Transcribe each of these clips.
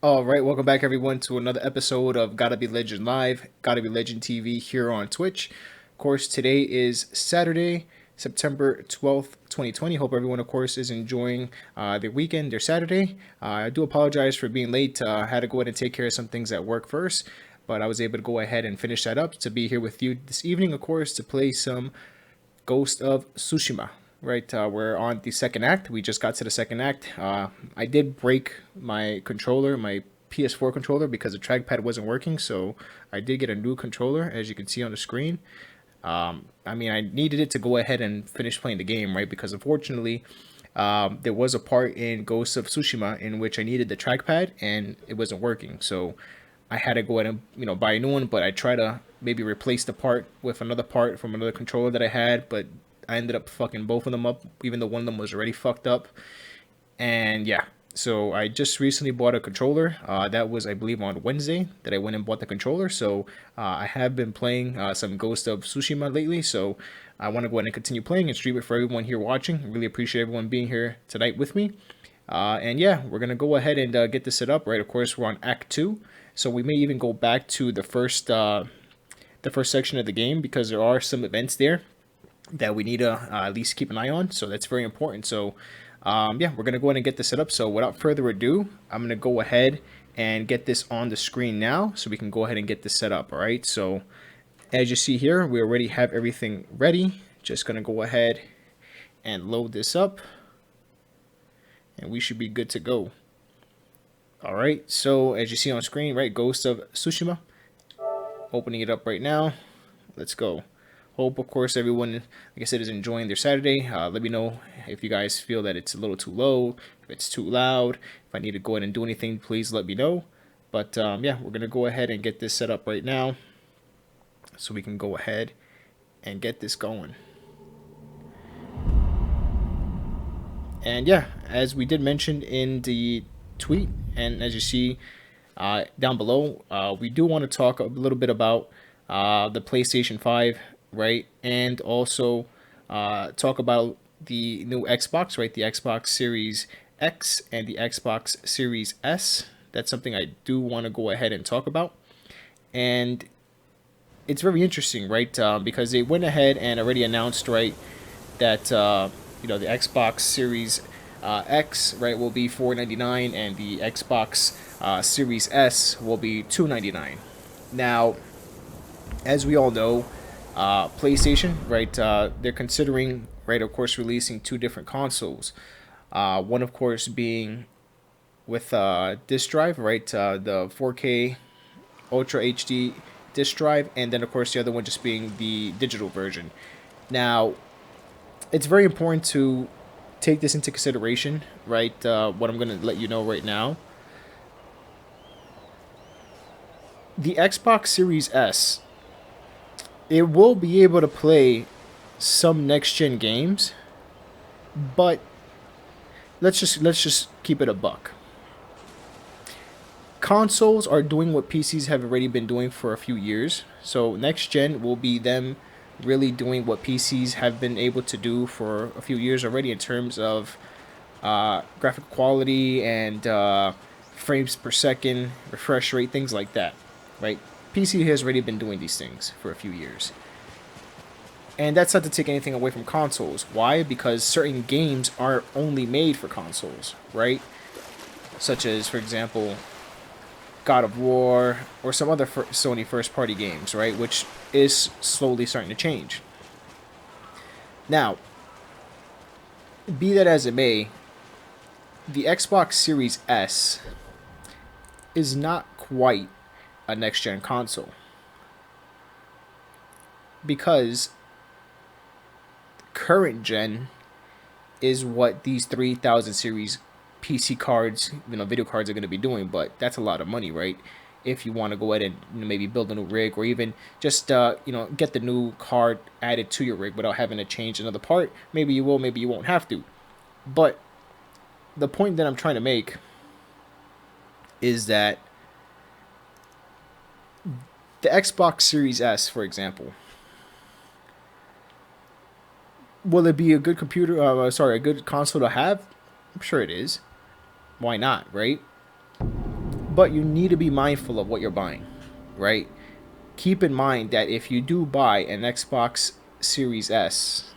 All right, welcome back everyone to another episode of Gotta Be Legend Live, Gotta Be Legend TV here on Twitch. Of course, today is Saturday, September 12th, 2020. Hope everyone, of course, is enjoying their weekend, their Saturday. I do apologize for being late. I had to go ahead and take care of some things at work first, but I was able to go ahead and finish that up to be here with you this evening, of course, to play some Ghost of Tsushima. Right, we're on the second act. We just got to the second act. I did break my controller, my PS4 controller, because the trackpad wasn't working. So I did get a new controller, as you can see on the screen. I mean, I needed it to go ahead and finish playing the game, right? Because unfortunately, there was a part in Ghost of Tsushima in which I needed the trackpad and it wasn't working. So I had to go ahead and buy a new one. But I tried to maybe replace the part with another part from another controller that I had, but I ended up fucking both of them up, even though one of them was already fucked up. And yeah, so I just recently bought a controller. That was, I believe, on Wednesday that I went and bought the controller. So I have been playing some Ghost of Tsushima lately. So I want to go ahead and continue playing and stream it for everyone here watching. I really appreciate everyone being here tonight with me. And yeah, we're gonna go ahead and get this set up. Right, of course, we're on Act Two, so we may even go back to the first section of the game because there are some events there that we need to at least keep an eye on. So that's very important. So yeah, we're gonna go ahead and get this set up. So without further ado, I'm gonna go ahead and get this on the screen now, so we can go ahead and get this set up. All right. So as you see here, we already have everything ready. Just gonna go ahead and load this up, and we should be good to go. All right. So as you see on screen, right, Ghost of Tsushima. Opening it up right now. Let's go. Hope, of course, everyone, like I said, is enjoying their Saturday. Let me know if you guys feel that it's a little too low, if it's too loud. If I need to go ahead and do anything, please let me know. But yeah, we're going to go ahead and get this set up right now so we can go ahead and get this going. And yeah, as we did mention in the tweet, and as you see down below, we do want to talk a little bit about the PlayStation 5, right? And also talk about the new Xbox, right? The Xbox Series X and the Xbox Series S. That's something I do want to go ahead and talk about. And it's very interesting, right? Because they went ahead and already announced, right, that the Xbox Series X, right, will be $499, and the Xbox Series S will be $299. Now, as we all know, PlayStation, right, they're considering, right, of course, releasing two different consoles. One, of course, being with disk drive, right, the 4K Ultra HD disk drive, and then, of course, the other one just being the digital version. Now, it's very important to take this into consideration, right? What I'm going to let you know right now. The Xbox Series S, it will be able to play some next gen games, but let's just keep it a buck. Consoles are doing what PCs have already been doing for a few years. So next gen will be them really doing what PCs have been able to do for a few years already in terms of graphic quality and frames per second, refresh rate, things like that, right? PC has already been doing these things for a few years. And that's not to take anything away from consoles. Why? Because certain games are only made for consoles, right? Such as, for example, God of War or some other Sony first party games, right? Which is slowly starting to change. Now, be that as it may, the Xbox Series S is not quite a next gen console because current gen is what these 3000 series PC cards, video cards are going to be doing, but that's a lot of money, right? If you want to go ahead and maybe build a new rig or even just get the new card added to your rig without having to change another part, maybe you will, maybe you won't have to. But the point that I'm trying to make is that the Xbox Series S, for example, will it be a good computer? A good console to have? I'm sure it is. Why not, right? But you need to be mindful of what you're buying, right? Keep in mind that if you do buy an Xbox Series S,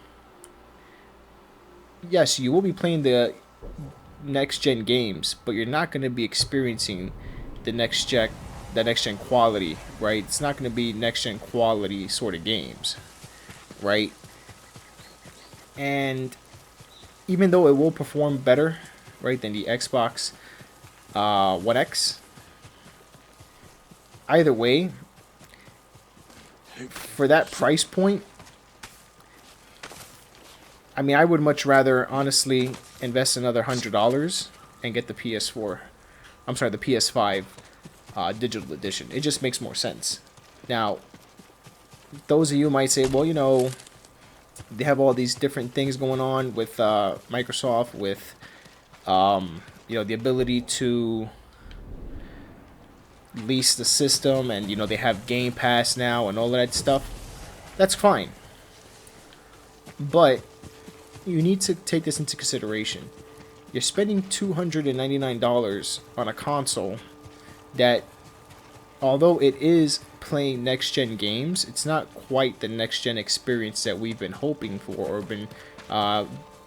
yes, you will be playing the next gen games, but you're not going to be experiencing the next gen quality, right? It's not going to be next gen quality sort of games, right? And even though it will perform better, right, than the Xbox One X, either way, for that price point, I mean, I would much rather honestly invest another $100 and get the PS4. I'm sorry, the PS5 digital edition. It just makes more sense. Now, those of you might say, well, you know, they have all these different things going on with Microsoft, with you know, the ability to lease the system, and you know, they have Game Pass now and all of that stuff. That's fine, but you need to take this into consideration. You're spending $299 on a console that, although it is playing next-gen games, it's not quite the next-gen experience that we've been hoping for or been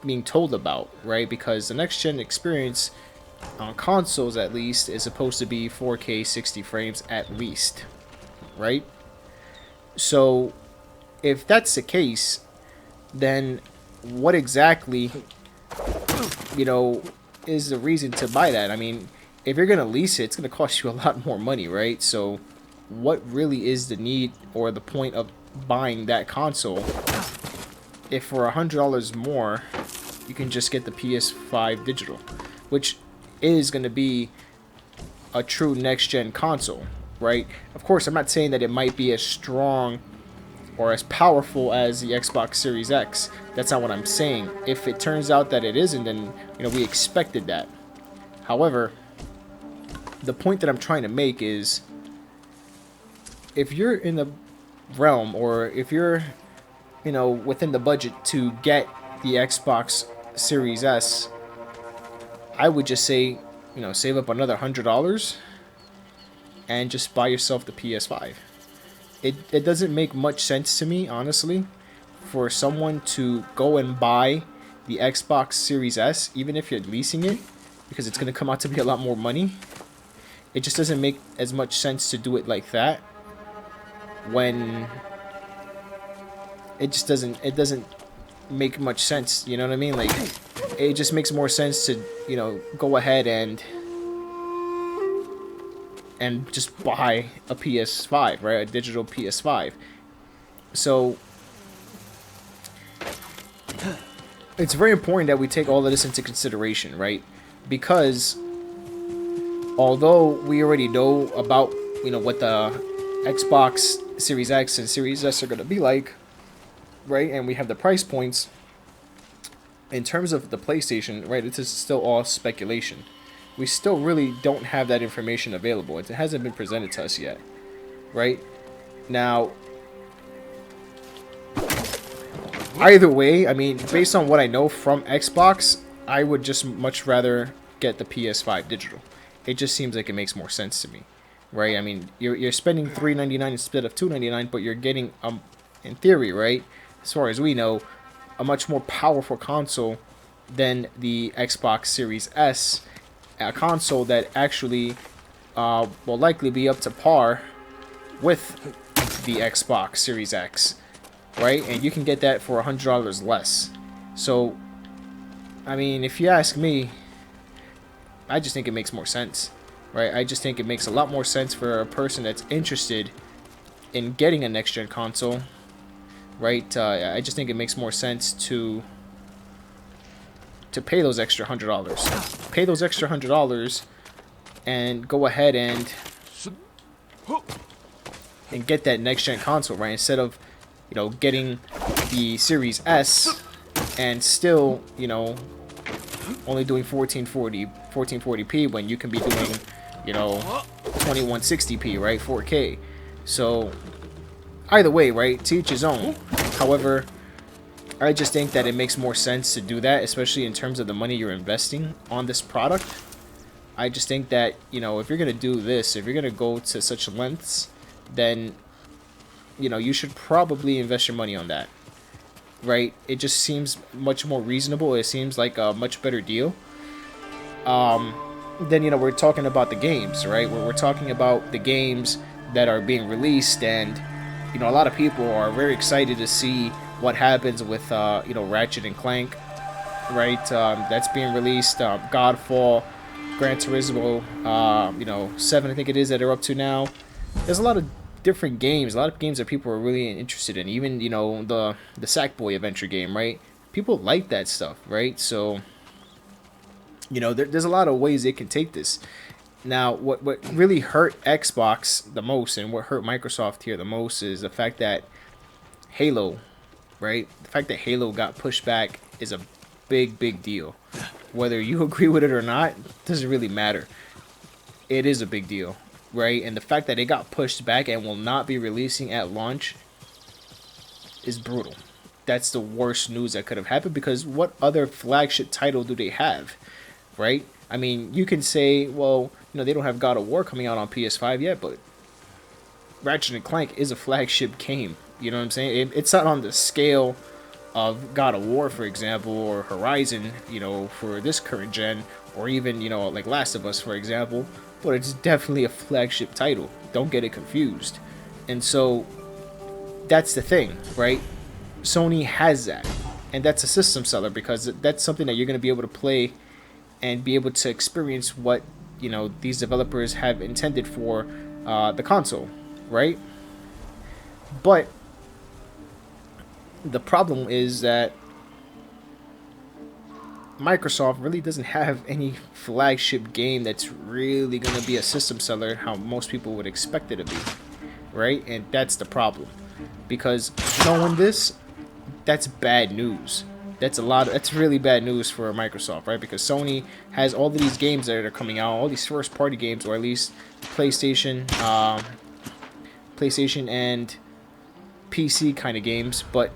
being told about, right? Because the next-gen experience on consoles, at least, is supposed to be 4K 60 frames at least, right? So if that's the case, then what exactly, you know, is the reason to buy that? I mean, if you're gonna lease it, it's gonna cost you a lot more money, right? So what really is the need or the point of buying that console if for $100 more you can just get the PS5 digital, which is going to be a true next-gen console, right? Of course, I'm not saying that it might be as strong or as powerful as the Xbox Series X. That's not what I'm saying. If it turns out that it isn't, then, you know, we expected that. However, the point that I'm trying to make is, if you're in the realm, or if you're, you know, within the budget to get the Xbox Series S, I would just say, you know, save up another $100 and just buy yourself the PS5. It doesn't make much sense to me, honestly, for someone to go and buy the Xbox Series S, even if you're leasing it, because it's going to come out to be a lot more money. It just doesn't make as much sense to do it like that, when it just doesn't make much sense, you know what I mean? Like, it just makes more sense to, you know, go ahead and just buy a PS5, right? A digital PS5. So it's very important that we take all of this into consideration, right? Because although we already know about, you know, what the Xbox Series X and Series S are going to be like, right? And we have the price points. In terms of the PlayStation, right, it is still all speculation. We still really don't have that information available. It hasn't been presented to us yet, right? Now, either way, I mean, based on what I know from Xbox, I would just much rather get the PS5 digital. It just seems like it makes more sense to me, right? I mean, you're spending $399 instead of $299, but you're getting, in theory, right, as far as we know, a much more powerful console than the Xbox Series S, a console that actually will likely be up to par with the Xbox Series X, right? And you can get that for $100 less. So, I mean, if you ask me, I just think it makes more sense, right? I just think it makes a lot more sense for a person that's interested in getting a next-gen console, right? I just think it makes more sense to pay those extra $100. Pay those extra $100 and go ahead and get that next-gen console, right? Instead of, you know, getting the Series S and still, you know, only doing 1440p when you can be doing, you know, 2160p, right? 4K. So either way, right? To each his own. However, I just think that it makes more sense to do that, especially in terms of the money you're investing on this product, I just think that, you know, if you're gonna do this, if you're gonna go to such lengths, then, you know, you should probably invest your money on that, right? It just seems much more reasonable. It seems like a much better deal. Then, you know, we're talking about the games, right? We're talking about the games that are being released, and, you know, a lot of people are very excited to see what happens with, you know, Ratchet and Clank, right? That's being released. Godfall, Gran Turismo, you know, 7, I think it is, that are up to now. There's a lot of different games, a lot of games that people are really interested in. Even, you know, the Sackboy adventure game, right? People like that stuff, right? So, you know, there's a lot of ways they can take this. Now, what really hurt Xbox the most, and what hurt Microsoft here the most, is the fact that Halo, right? The fact that Halo got pushed back is a big deal. Whether you agree with it or not, doesn't really matter. It is a big deal, right? And the fact that it got pushed back and will not be releasing at launch is brutal. That's the worst news that could have happened, because what other flagship title do they have, right? I mean, you can say, well, you know, they don't have God of War coming out on PS5 yet, but Ratchet and Clank is a flagship game. You know what I'm saying? It's not on the scale of God of War, for example, or Horizon, you know, for this current gen, or even, you know, like Last of Us, for example, but it's definitely a flagship title. Don't get it confused. And so that's the thing, right? Sony has that, and that's a system seller, because that's something that you're going to be able to play and be able to experience what, you know, these developers have intended for the console, right? But the problem is that Microsoft really doesn't have any flagship game that's really going to be a system seller how most people would expect it to be, right? And that's the problem, because knowing this, that's bad news. That's really bad news for Microsoft, right? Because Sony has all of these games that are coming out, all these first party games, or at least PlayStation and PC kind of games, but,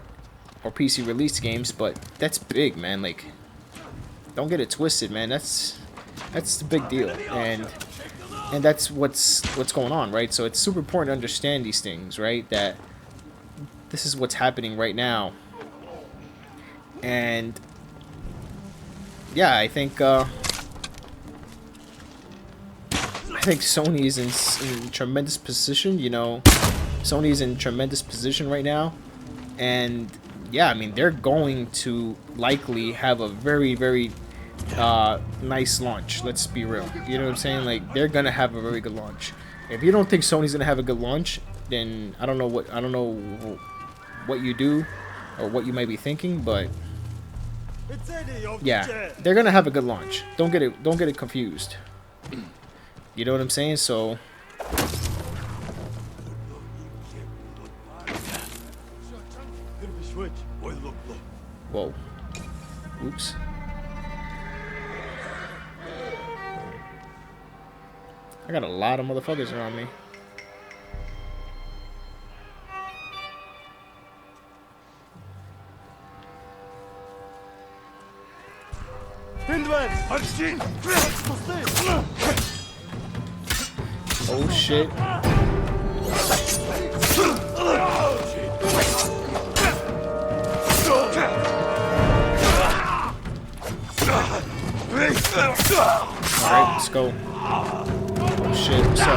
or PC released games, but that's big, man. Like, don't get it twisted, man. That's the big deal, and that's what's going on, right? So it's super important to understand these things, right? That this is what's happening right now. And yeah, I think Sony's in tremendous position. You know, Sony's in tremendous position right now, and yeah, I mean, they're going to likely have a very nice launch. Let's be real. You know what I'm saying? Like, they're gonna have a very good launch. If you don't think Sony's gonna have a good launch, then I don't know what you do or what you might be thinking, but yeah, they're gonna have a good launch. Don't get it confused. You know what I'm saying? So whoa. Oops. I got a lot of motherfuckers around me. Oh shit. Alright, let's go. Oh shit, what's up?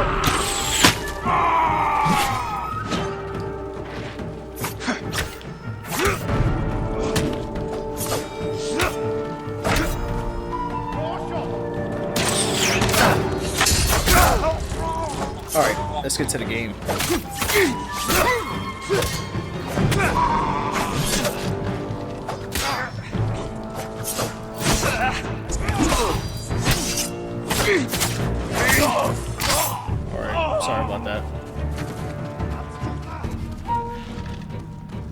Alright, let's get to the game. Alright, sorry about that.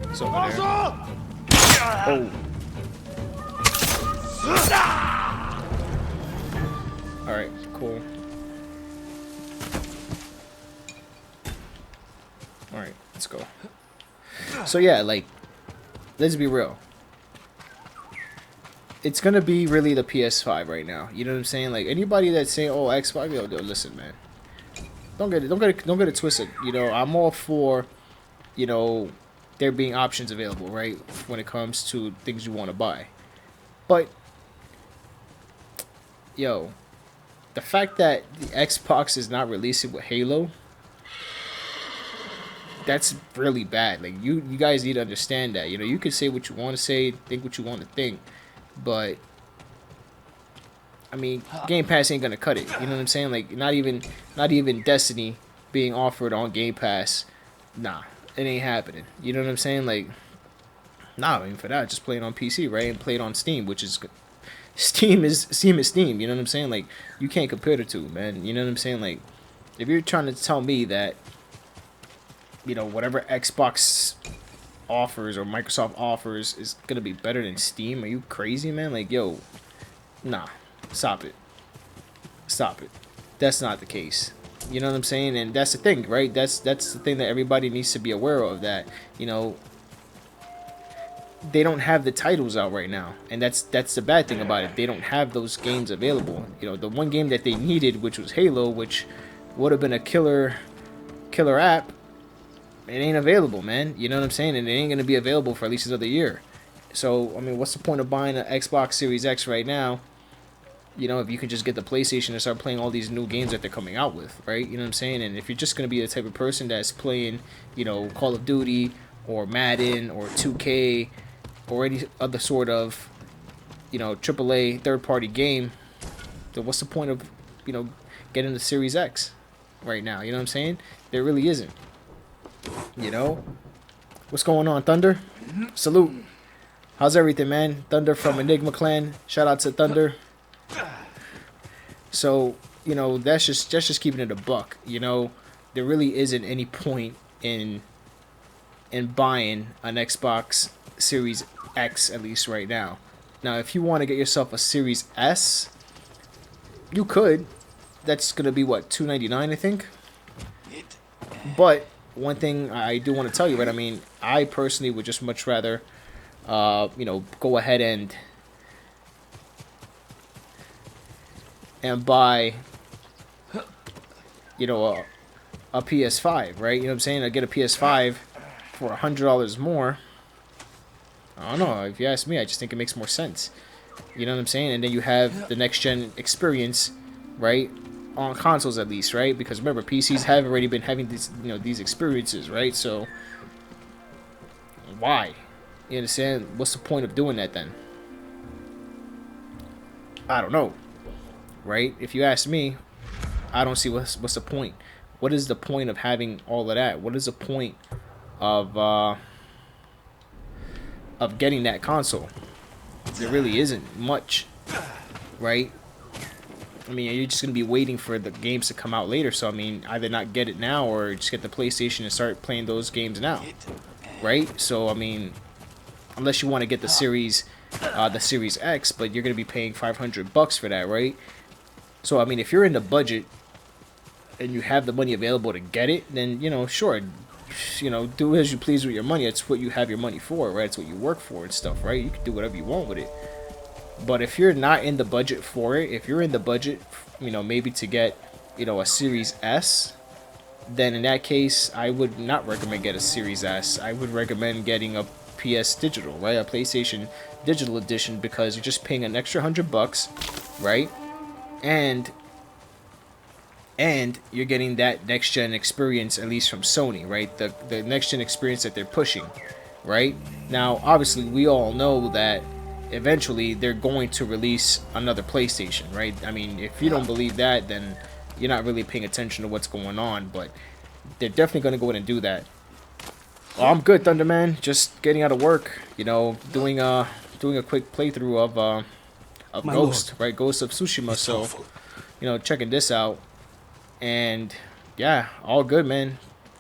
It's over there. Oh. Alright, cool. Alright, let's go. So yeah, like, let's be real. it's gonna be really the PS5 right now. You know what I'm saying? Like anybody that's saying, "Oh, Xbox," yo, listen, man. Don't get it twisted. You know, I'm all for, you know, there being options available, right? When it comes to things you want to buy. But yo, the fact that the Xbox is not releasing with Halo, that's really bad. Like you guys need to understand that. You know, you can say what you want to say, think what you want to think, but I mean, Game Pass ain't gonna cut it. You know what I'm saying? Like not even Destiny being offered on Game Pass. Nah, it ain't happening. You know what I'm saying? Like, nah, I mean for that, just play it on PC, right? And play it on Steam, which is Steam is Steam. You know what I'm saying? Like, you can't compare the two, man. You know what I'm saying? Like, if you're trying to tell me that, you know, whatever Xbox offers or Microsoft offers is gonna be better than Steam, are you crazy, man? Like, yo, nah, stop it, stop it. That's not the case. You know what I'm saying? And that's the thing, right? That's the thing that everybody needs to be aware of. That, you know, they don't have the titles out right now, and that's the bad thing about it. They don't have those games available. You know, the one game that they needed, which was Halo, which would have been a killer app, it ain't available, man. You know what I'm saying? And it ain't gonna be available for at least another year. So I mean, what's the point of buying an Xbox Series X right now? You know, if you can just get the PlayStation and start playing all these new games that they're coming out with, right? You know what I'm saying? And if you're just gonna be the type of person that's playing, you know, Call of Duty or Madden or 2K or any other sort of, you know, AAA third-party game, then what's the point of, you know, getting the Series X right now? You know what I'm saying? There really isn't. You know? What's going on, Thunder? Salute. How's everything, man? Thunder from Enigma Clan. Shout out to Thunder. So, you know, that's just keeping it a buck. You know, there really isn't any point in buying an Xbox Series X, at least right now. Now, if you want to get yourself a Series S, you could. That's gonna be what, $299, I think. But one thing I do want to tell you, right? I mean, I personally would just much rather, you know, go ahead and buy, you know, a PS5, right? You know what I'm saying? I get a PS5 for $100 more. I don't know. If you ask me, I just think it makes more sense. You know what I'm saying? And then you have the next gen experience, right? On consoles at least, right? Because remember, PCs have already been having these, you know, these experiences, right? So why? You understand? What's the point of doing that then? I don't know, right? If you ask me, I don't see what's the point. What is the point of having all of that? What is the point of getting that console? There really isn't much, right? I mean, you're just gonna be waiting for the games to come out later. So I mean, either not get it now or just get the PlayStation and start playing those games now, right? So I mean, unless you want to get the Series X, but you're gonna be paying $500 for that, right? So I mean, if you're in the budget and you have the money available to get it, then, you know, sure, you know, do as you please with your money. That's what you have your money for, right? It's what you work for and stuff, right? You can do whatever you want with it. But if you're not in the budget for it, if you're in the budget, you know, maybe to get, you know, a Series S, then in that case, I would not recommend get a Series S. I would recommend getting a PS Digital, right? A PlayStation Digital Edition, because you're just paying an extra $100, right? And you're getting that next gen experience, at least from Sony, right? The next gen experience that they're pushing, right? Now, obviously, we all know that eventually they're going to release another PlayStation, right? I mean, if you don't believe that, then you're not really paying attention to what's going on, but they're definitely going to go in and do that. Well, I'm good, Thunderman. Just getting out of work, you know, doing a quick playthrough of Ghost, right? Ghost of Tsushima. So, you know, checking this out, and yeah, all good, man.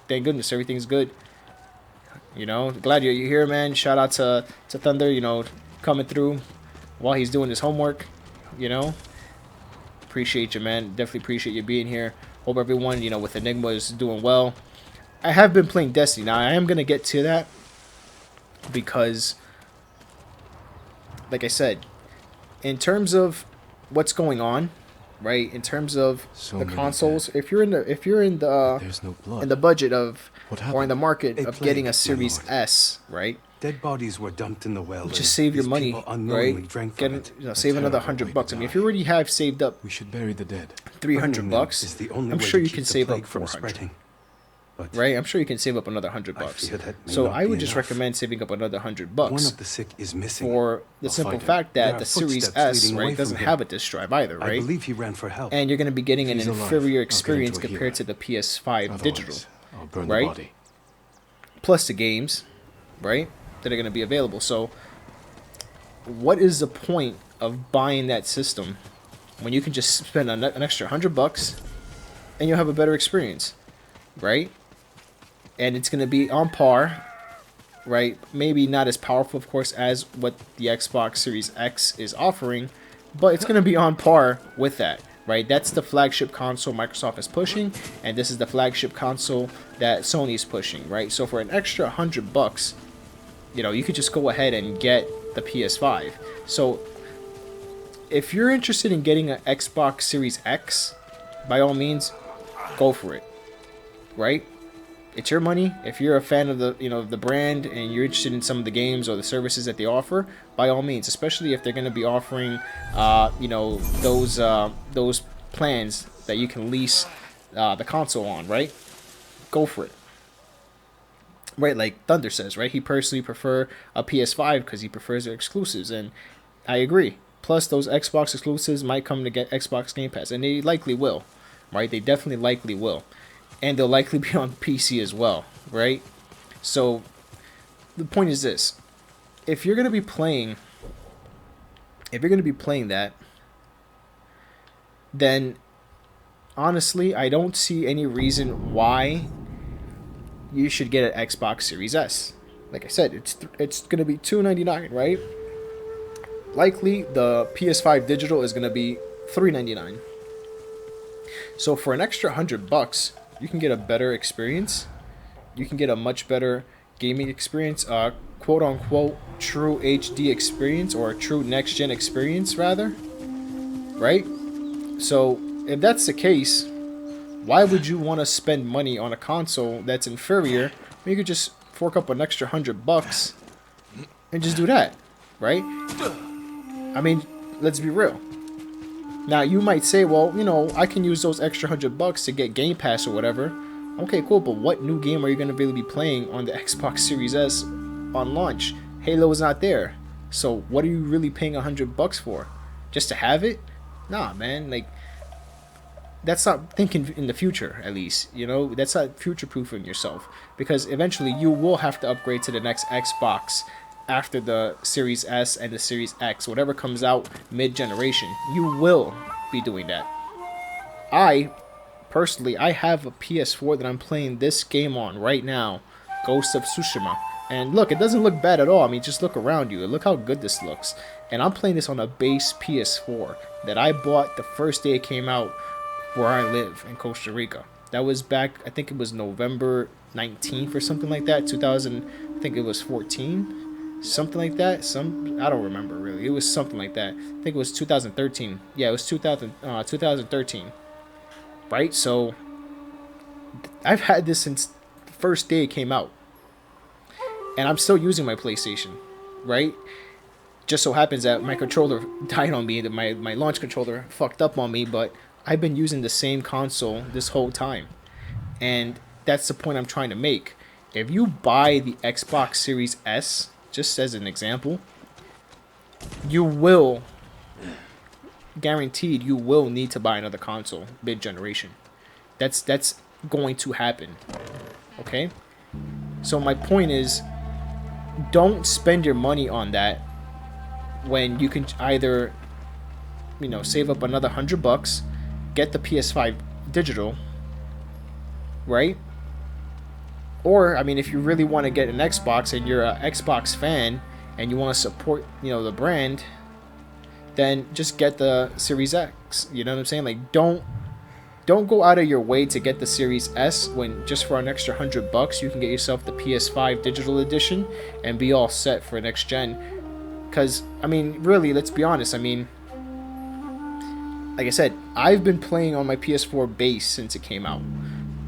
Thank goodness, everything's good. You know, glad you're here, man. Shout out to Thunder, you know, coming through while he's doing his homework, you know. Appreciate you, man. Definitely appreciate you being here. Hope everyone, you know, with Enigma is doing well. I have been playing Destiny. Now, I am going to get to that because, like I said, in terms of what's going on, right? In terms of So the many consoles, dead. if you're in There's no blood. the budget of What or in happened? the market A of getting a plague, my Series lord. S, right? Dead bodies were dumped in the well. Just and save your these money, people unknowingly right? drank Get from it. save another terrible way $100. to I mean, if die. you already have saved up We should bury the dead. 300 Burning them bucks, is the only I'm way sure to you keep can the save up plague from 400. spreading. But Right, I'm sure you can save up another $100. I fear that may So not I would be just enough. recommend saving up another $100 one of the sick is missing. for the I'll simple find him. fact There that are the Series footsteps S, leading away right, doesn't from have him. a disc drive either, I right? believe he ran for help. And you're going to be getting an If he's alive, inferior I'll get experience into a compared to healer. the PS5 Otherwise, digital, I'll burn right? the body. plus the games, right, that are going to be available. So what is the point of buying that system when you can just spend an extra $100 and you'll have a better experience, right? And it's going to be on par, right? Maybe not as powerful, of course, as what the Xbox Series X is offering, but it's going to be on par with that, right? That's the flagship console Microsoft is pushing, and this is the flagship console that Sony's pushing, right? So for an extra $100, you know, you could just go ahead and get the PS5. So if you're interested in getting an Xbox Series X, by all means, go for it, right? It's your money. If you're a fan of the, you know, the brand and you're interested in some of the games or the services that they offer, by all means, especially if they're going to be offering, you know, those plans that you can lease the console on, right? Go for it. Right, like Thunder says, right? He personally prefer a PS5 because he prefers their exclusives, and I agree. Plus, those Xbox exclusives might come to get Xbox Game Pass, and they likely will, right? They definitely likely will. And they'll likely be on PC as well, right? So, the point is this. If you're going to be playing that, then honestly, I don't see any reason why you should get an Xbox Series S. Like I said, it's going to be $299, right? Likely, the PS5 digital is going to be $399. So for an extra $100, you can get a better experience. You can get a much better gaming experience, quote unquote true HD experience, or a true next gen experience rather, right? So if that's the case, why would you want to spend money on a console that's inferior when you could just fork up an extra $100 and just do that, right? I mean, let's be real. Now you might say, well, you know, I can use those extra $100 to get Game Pass or whatever. Okay, cool, but what new game are you going to really be playing on the Xbox Series S on launch? Halo is not there, so what are you really paying $100 for? Just to have it? Nah, man. Like, that's not thinking in the future, at least. You know, that's not future-proofing yourself, because eventually you will have to upgrade to the next Xbox after the Series S and the Series X, whatever comes out mid-generation. You will be doing that. Personally, I have a PS4 that I'm playing this game on right now, Ghost of Tsushima. And look, it doesn't look bad at all. I mean, just look around you. Look how good this looks. And I'm playing this on a base PS4 that I bought the first day it came out where I live in Costa Rica. That was back, I think it was November 19th or something like that, 2000, I think it was 14. Something like that. I don't remember really. It was something like that. I think it was 2013. Yeah, it was 2013. Right? So I've had this since the first day it came out. And I'm still using my PlayStation, right? Just so happens that my controller died on me, that my launch controller fucked up on me, but I've been using the same console this whole time. And that's the point I'm trying to make. If you buy the Xbox Series S, just as an example, you will, guaranteed, you will need to buy another console mid-generation. That's going to happen. Okay? So my point is, don't spend your money on that when you can either, you know, save up another $100, get the PS5 digital, right? Or, I mean, if you really want to get an Xbox and you're an Xbox fan and you want to support, you know, the brand, then just get the Series X. You know what I'm saying? Like, don't go out of your way to get the Series S when just for an extra $100 you can get yourself the PS5 digital edition and be all set for next gen. Because, I mean, really, let's be honest. I mean, like I said, I've been playing on my PS4 base since it came out.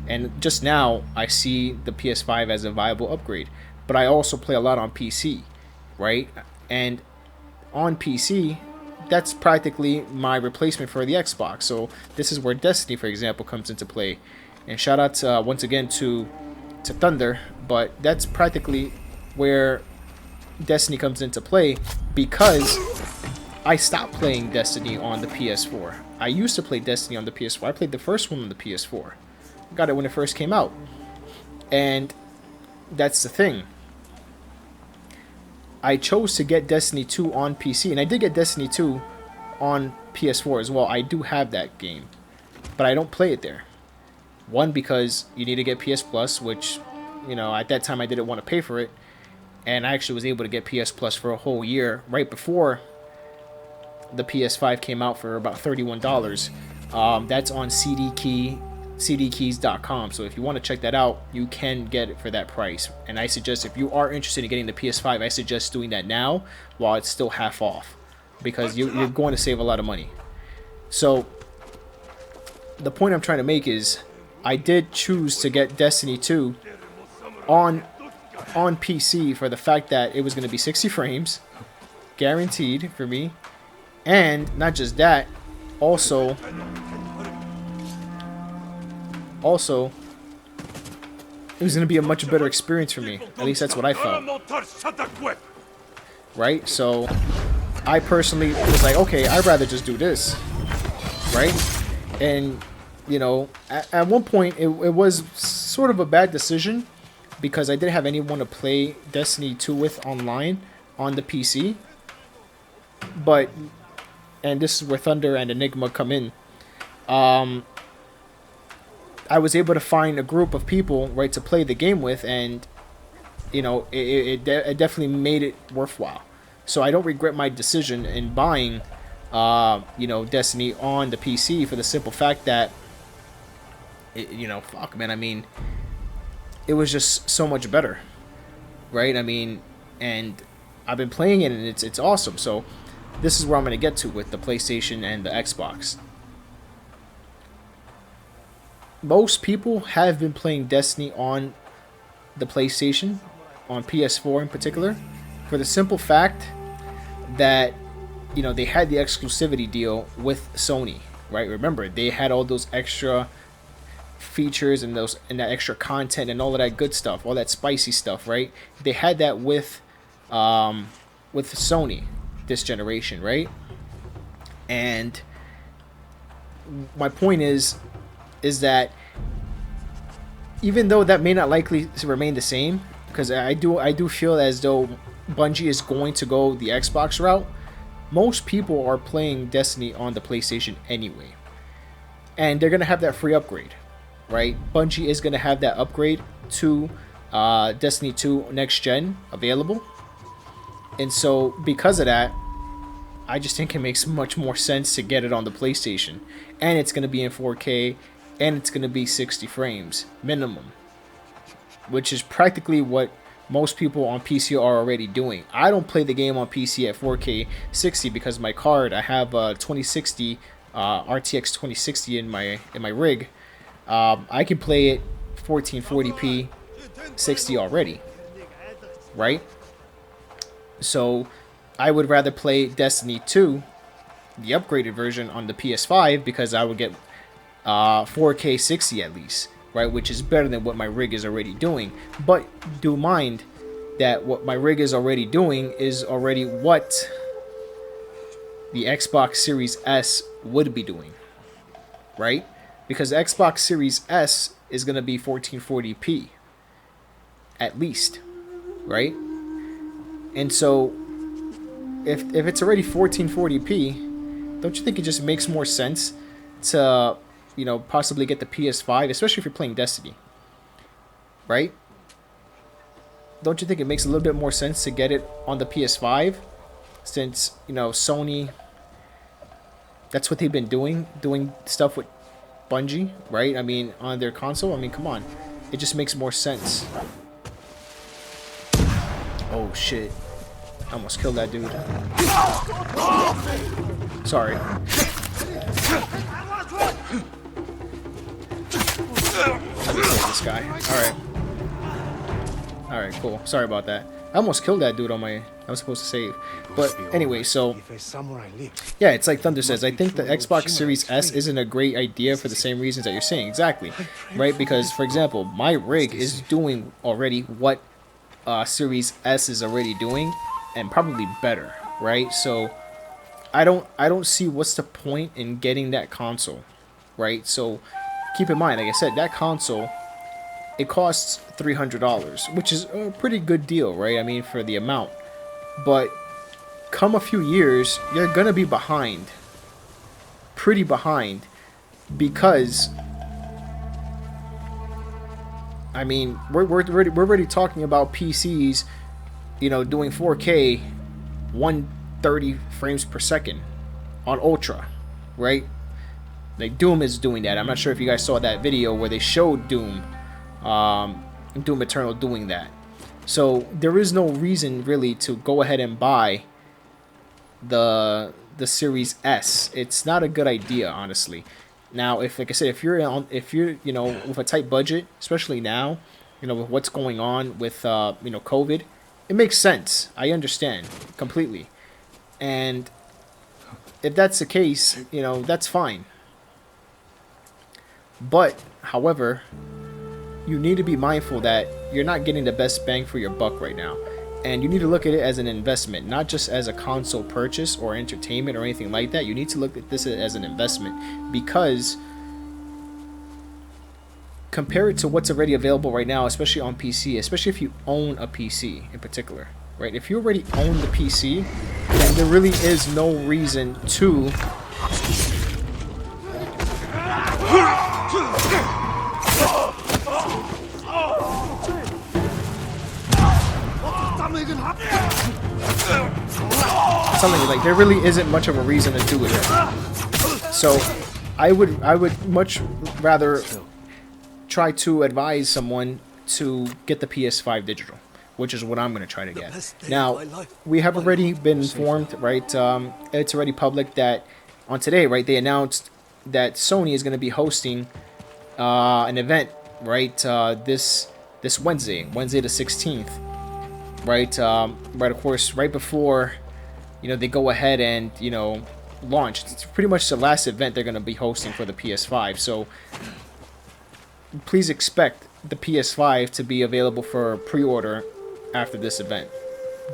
And just now, I see the PS5 as a viable upgrade. But I also play a lot on PC, right? And on PC, that's practically my replacement for the Xbox. So this is where Destiny, for example, comes into play. And shout out to, once again to Thunder, but that's practically where Destiny comes into play, because I stopped playing Destiny on the PS4. I used to play Destiny on the PS4. I played the first one on the PS4. Got it when it first came out. And that's the thing. I chose to get Destiny 2 on PC, and I did get Destiny 2 on PS4 as well. I do have that game, but I don't play it there. One, because you need to get PS Plus, which, you know, at that time I didn't want to pay for it, and I actually was able to get PS Plus for a whole year right before the PS5 came out for about $31. That's on cdkeys.com. So if you want to check that out, you can get it for that price. And I suggest, if you are interested in getting the PS5, I suggest doing that now while it's still half off, because you're going to save a lot of money. So the point I'm trying to make is, I did choose to get Destiny 2 on PC for the fact that it was going to be 60 frames guaranteed for me. And not just that, also it was going to be a much better experience for me. At least that's what I felt. Right? So I personally was like, okay, I'd rather just do this. Right? And, you know, at one point it was sort of a bad decision, because I didn't have anyone to play Destiny 2 with online on the PC. But, and this is where Thunder and Enigma come in. I was able to find a group of people, right, to play the game with, and, you know, it definitely made it worthwhile. So I don't regret my decision in buying, you know, Destiny on the PC, for the simple fact that, you know, fuck, man, I mean, it was just so much better, right? I mean, and I've been playing it, and it's awesome. So this is where I'm going to get to with the PlayStation and the Xbox. Most people have been playing Destiny on the PlayStation, on PS4 in particular, for the simple fact that, you know, they had the exclusivity deal with Sony, right? Remember, they had all those extra features and that extra content and all of that good stuff, all that spicy stuff, right? They had that with Sony this generation, right? And my point is that even though that may not likely remain the same, because I do feel as though Bungie is going to go the Xbox route, most people are playing Destiny on the PlayStation anyway, and they're gonna have that free upgrade, right? Bungie is gonna have that upgrade to Destiny 2 next gen available, and so because of that, I just think it makes much more sense to get it on the PlayStation, and it's gonna be in 4K, and it's gonna be 60 frames minimum, which is practically what most people on PC are already doing. I don't play the game on PC at 4K 60 because my card, I have a 2060 RTX 2060 in my rig. I can play it 1440p 60 already, right? So I would rather play Destiny 2, the upgraded version, on the PS5, because I would get 4K 60 at least, right? Which is better than what my rig is already doing. But do mind that what my rig is already doing is already what the Xbox Series S would be doing, right? Because Xbox Series S is going to be 1440p at least, right? And so if it's already 1440p, don't you think it just makes more sense to, you know, possibly get the PS5, especially if you're playing Destiny, right? Don't you think it makes a little bit more sense to get it on the PS5, since, you know, Sony, that's what they've been doing stuff with Bungie, right? I mean, on their console. I mean, come on, it just makes more sense. Oh shit. I almost killed that dude. Sorry. Let me kill this guy. Alright. Alright, cool. Sorry about that. I almost killed that dude on my... I was supposed to save. But anyway, so... yeah, it's like Thunder says. I think the Xbox Series S isn't a great idea for the same reasons that you're saying. Exactly. Right? Because, for example, my rig is doing already what Series S is already doing. And probably better. Right? So, I don't see what's the point in getting that console. Right? So, keep in mind, like I said, that console... it costs $300, which is a pretty good deal, right? I mean, for the amount. But come a few years, you're gonna be behind, pretty behind, because I mean, we're already talking about PCs, you know, doing 4K, 130 frames per second on Ultra, right? Like Doom is doing that. I'm not sure if you guys saw that video where they showed Doom Eternal doing that. So there is no reason really to go ahead and buy the Series S. It's not a good idea, honestly. Now, if like I said, if you're you know, with a tight budget, especially now, you know, with what's going on with you know, COVID, it makes sense. I understand completely. And if that's the case, you know, that's fine. But however, you need to be mindful that you're not getting the best bang for your buck right now. And you need to look at it as an investment, not just as a console purchase or entertainment or anything like that. You need to look at this as an investment, because compare it to what's already available right now, especially on PC, especially if you own a PC in particular, right? If you already own the PC, then there really is no reason to something like, there really isn't much of a reason to do it. So I would much rather try to advise someone to get the PS5 digital, which is what I'm going to try to get. Now, we have already been informed, right? It's already public that on today, right, they announced that Sony is going to be hosting an event, right, this Wednesday the 16th, right, right, of course, right before, you know, they go ahead and, you know, launch. It's pretty much the last event they're going to be hosting for the PS5. So please expect the PS5 to be available for pre-order after this event.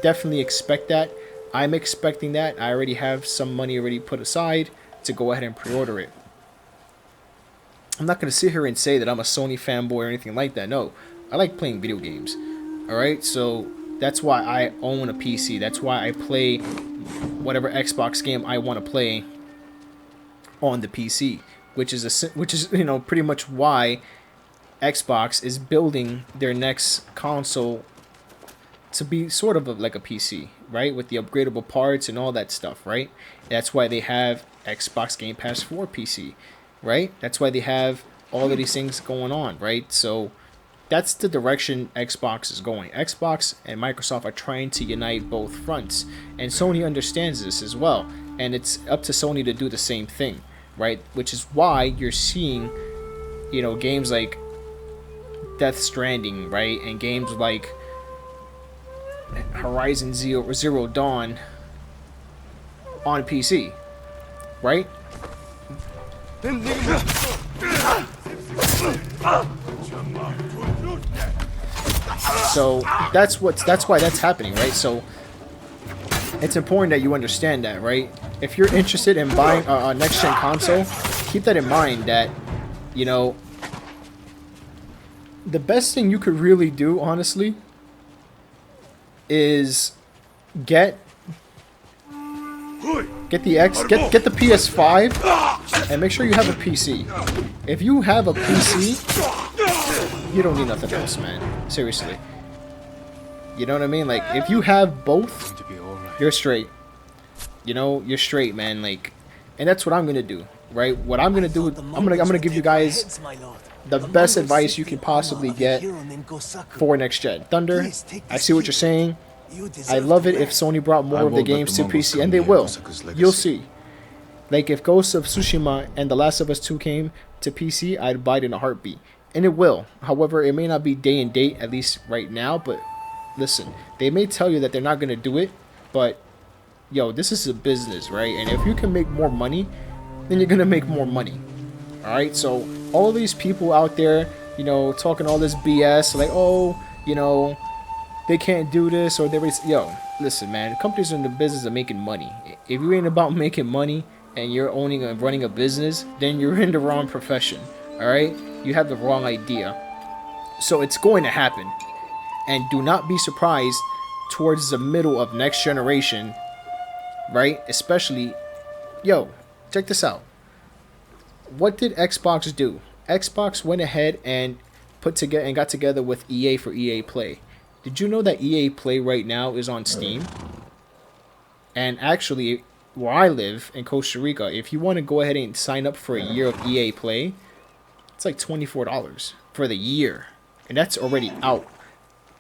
Definitely expect that. I'm expecting that. I already have some money already put aside to go ahead and pre-order it. I'm not going to sit here and say that I'm a Sony fanboy or anything like that. No, I like playing video games. Alright, so that's why I own a PC. That's why I play whatever Xbox game I want to play on the PC, which is you know, pretty much why Xbox is building their next console to be sort of like a PC, right, with the upgradable parts and all that stuff, right? That's why they have Xbox Game Pass for PC, right? That's why they have all of these things going on, right? So that's the direction Xbox is going. Xbox and Microsoft are trying to unite both fronts, and Sony understands this as well, and it's up to Sony to do the same thing, right? Which is why you're seeing, you know, games like Death Stranding, right, and games like Horizon Zero Dawn on PC, right? So that's why that's happening, right? So it's important that you understand that, right? If you're interested in buying a next-gen console, keep that in mind, that, you know, the best thing you could really do, honestly, is get the PS5 and make sure you have a PC. If you have a PC, you don't need nothing else, man. Seriously. You know what I mean? Like, if you have both, you're straight. You know, you're straight, man. Like, and that's what I'm gonna do, right? What I'm gonna do, I'm gonna give you guys the best advice you can possibly get for next gen. Thunder, I see what you're saying. I love it if Sony brought more of the games to PC, and they will. You'll see. Like, if Ghost of Tsushima and The Last of Us 2 came to PC, I'd buy it in a heartbeat. And it will. However, it may not be day and date, at least right now, but listen, they may tell you that they're not going to do it, but, yo, this is a business, right? And if you can make more money, then you're going to make more money. Alright, so all these people out there, you know, talking all this BS, like, oh, you know, they can't do this, or yo, listen, man, companies are in the business of making money. If you ain't about making money and you're owning and running a business, then you're in the wrong profession. Alright, you have the wrong idea. So it's going to happen, and do not be surprised towards the middle of next generation, right? Especially, yo, check this out. What did Xbox do? Xbox went ahead and got together with EA for EA Play. Did you know that EA Play right now is on Steam? And actually, where I live in Costa Rica, if you want to go ahead and sign up for a year of EA Play, it's like $24 for the year, and that's already out.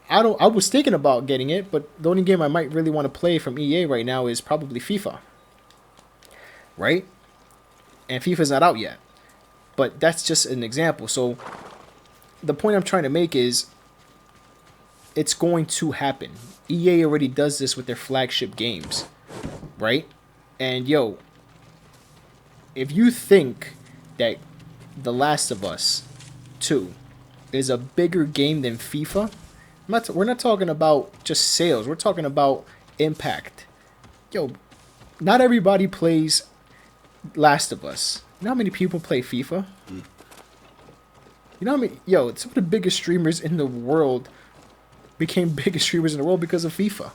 I was thinking about getting it, but the only game I might really want to play from EA right now is probably FIFA. Right? And FIFA's not out yet. But that's just an example. So the point I'm trying to make is it's going to happen. EA already does this with their flagship games. Right? And yo, if you think that The Last of Us 2 is a bigger game than FIFA, we're not talking about just sales. We're talking about impact. Yo, not everybody plays Last of Us. You know how many people play FIFA? You know how many? Yo, some of the biggest streamers in the world became biggest streamers in the world because of FIFA.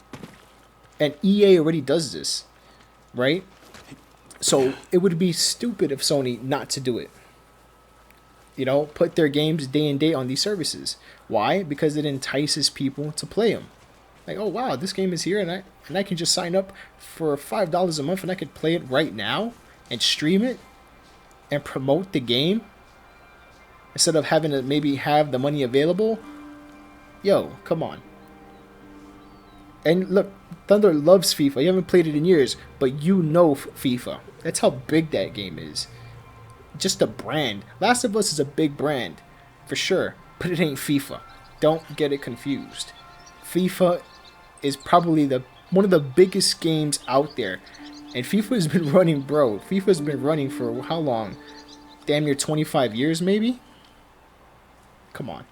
And EA already does this, right? So it would be stupid of Sony not to do it. You know, put their games day and date on these services. Why? Because it entices people to play them. Like, oh wow, this game is here, and I can just sign up for $5 a month, and I could play it right now and stream it and promote the game instead of having to maybe have the money available. Yo, come on. And look, Thunder loves FIFA. You haven't played it in years, but you know FIFA. That's how big that game is. Just a brand. Last of Us is a big brand, for sure, but it ain't FIFA. Don't get it confused. FIFA is probably one of the biggest games out there, and FIFA has been running, bro. FIFA has been running for how long? Damn near 25 years, maybe? Come on.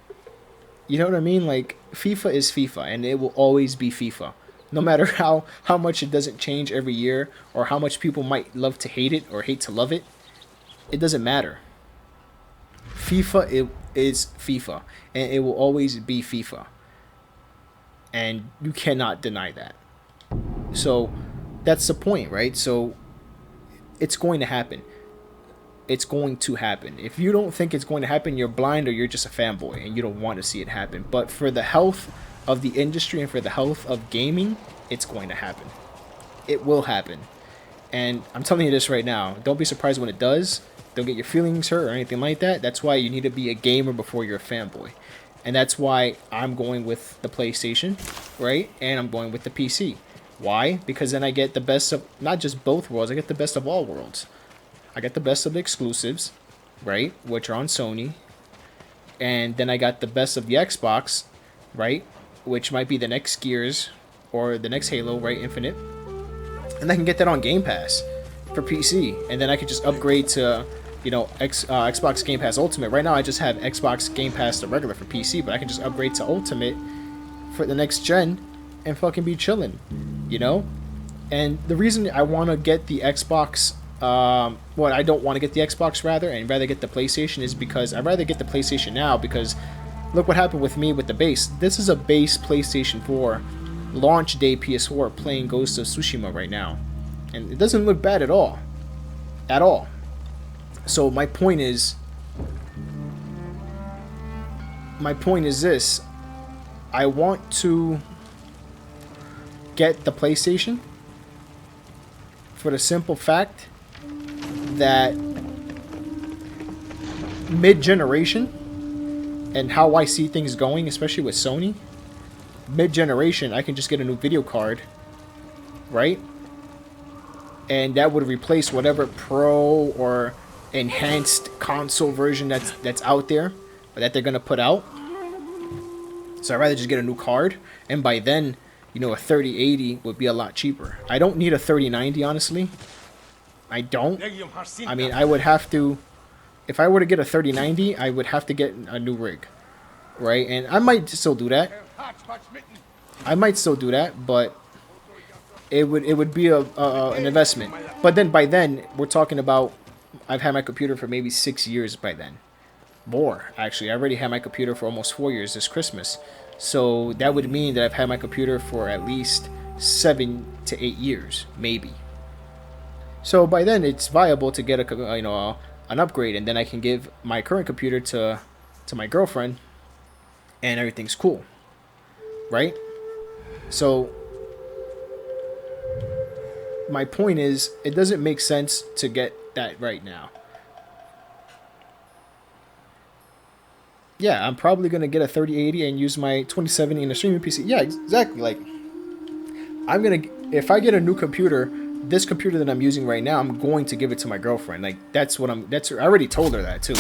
You know what I mean? Like, FIFA is FIFA, and it will always be FIFA. No matter how much it doesn't change every year, or how much people might love to hate it or hate to love it. It doesn't matter. FIFA is FIFA, and it will always be FIFA. And you cannot deny that. So that's the point, right? So it's going to happen. It's going to happen. If you don't think it's going to happen, you're blind, or you're just a fanboy and you don't want to see it happen. But for the health of the industry and for the health of gaming, it's going to happen. It will happen. And I'm telling you this right now. Don't be surprised when it does. Don't get your feelings hurt or anything like that. That's why you need to be a gamer before you're a fanboy. And that's why I'm going with the PlayStation, right? And I'm going with the PC. Why? Because then I get the best of, not just both worlds, I get the best of all worlds. I get the best of the exclusives, right? Which are on Sony. And then I got the best of the Xbox, right? Which might be the next Gears or the next Halo, right? Infinite. And I can get that on Game Pass for PC. And then I could just upgrade to, you know, Xbox Game Pass Ultimate. Right now I just have Xbox Game Pass the regular for PC, but I can just upgrade to Ultimate for the next gen and fucking be chilling, you know? And the reason I want to get the Xbox, I don't want to get the Xbox and rather get the PlayStation is because I'd rather get the PlayStation now, because look what happened with me with the base. This is a base PlayStation 4 launch day PS4 playing Ghost of Tsushima right now. And it doesn't look bad at all. At all. So my point is this. I want to get the PlayStation for the simple fact that mid-generation and how I see things going, especially with Sony, mid-generation, I can just get a new video card, right? And that would replace whatever pro or enhanced console version that's out there, or that they're gonna put out. So I'd rather just get a new card, and by then, you know, a 3080 would be a lot cheaper. I don't need a 3090, honestly. I don't. I mean, I would have to, if I were to get a 3090, I would have to get a new rig, right? And I might still do that. But it would be an investment. But then by then, we're talking about, I've had my computer for maybe 6 years by then. More, actually. I already had my computer for almost 4 years this Christmas. So that would mean that I've had my computer for at least 7 to 8 years, maybe. So by then, it's viable to get an upgrade, and then I can give my current computer to my girlfriend, and everything's cool, right? So my point is, it doesn't make sense to get that right now. Yeah, I'm probably gonna get a 3080 and use my 2070 in a streaming PC. Yeah, exactly. Like, if I get a new computer, this computer that I'm using right now, I'm going to give it to my girlfriend. Like, I already told her that too.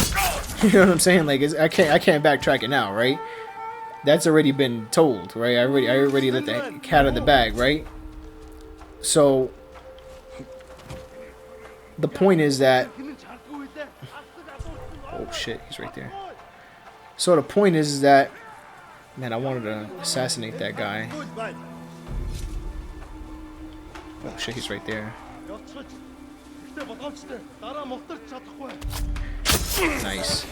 You know what I'm saying? Like, I can't backtrack it now, right? That's already been told, right? I already let the cat out of the bag, right? So the point is that, oh shit, he's right there. So the point is that, man, I wanted to assassinate that guy. Oh shit, he's right there. Nice.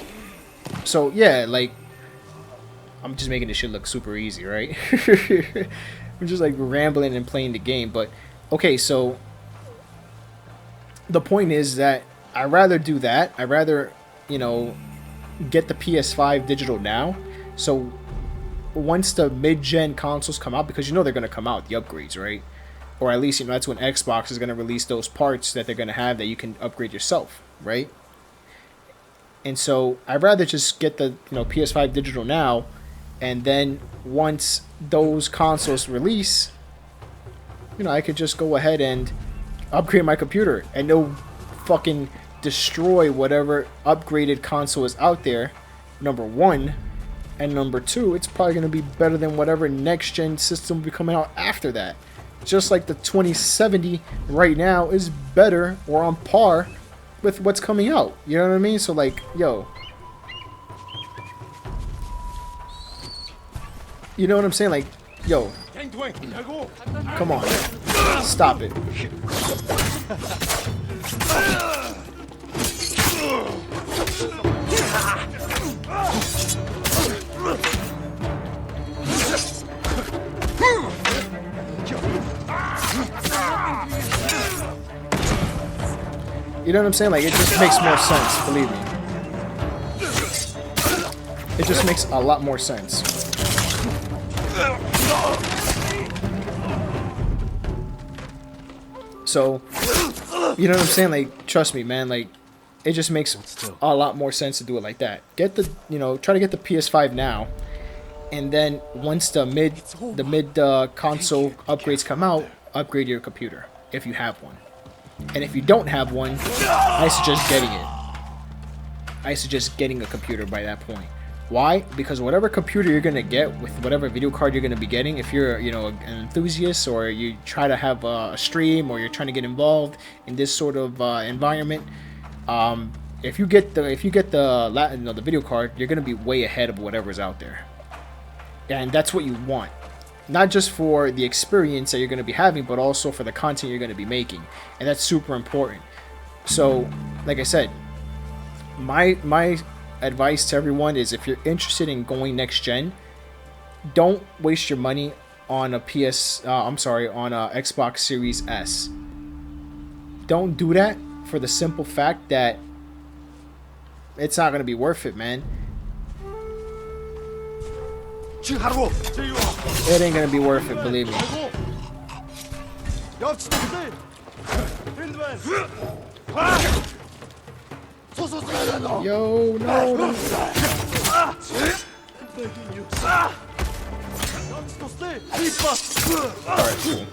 So yeah, like, I'm just making this shit look super easy, right? I'm just like rambling and playing the game, but okay, so the point is that I'd rather do that. I'd rather, you know, get the PS5 digital now. So once the mid-gen consoles come out, because you know they're going to come out, the upgrades, right? Or at least, you know, that's when Xbox is going to release those parts that they're going to have that you can upgrade yourself, right? And so I'd rather just get the, you know, PS5 digital now, and then once those consoles release, you know, I could just go ahead and upgrade my computer, and no fucking destroy whatever upgraded console is out there, number one. And number two, it's probably going to be better than whatever next gen system will be coming out after that. Just like the 2070 right now is better or on par with what's coming out. You know what I mean? So like, yo, you know what I'm saying? Like, yo, come on, stop it. You know what I'm saying? Like, it just makes more sense, believe me. It just makes a lot more sense. So, you know what I'm saying? Like, trust me, man. Like, it just makes a lot more sense to do it like that. Get the, you know, try to get the PS5 now, and then once the mid console upgrades come out, upgrade your computer if you have one. And if you don't have one, I suggest getting it. I suggest getting a computer by that point. Why? Because whatever computer you're gonna get with whatever video card you're gonna be getting, if you're, you know, an enthusiast, or you try to have a stream, or you're trying to get involved in this sort of environment, if you get the video card, you're gonna be way ahead of whatever's out there, and that's what you want. Not just for the experience that you're going to be having, but also for the content you're going to be making. And that's super important. So, like I said, my advice to everyone is, if you're interested in going next gen, don't waste your money on a Xbox Series S. Don't do that, for the simple fact that it's not going to be worth it, man. It ain't gonna be worth it, believe me. Yo, no. Alright, cool.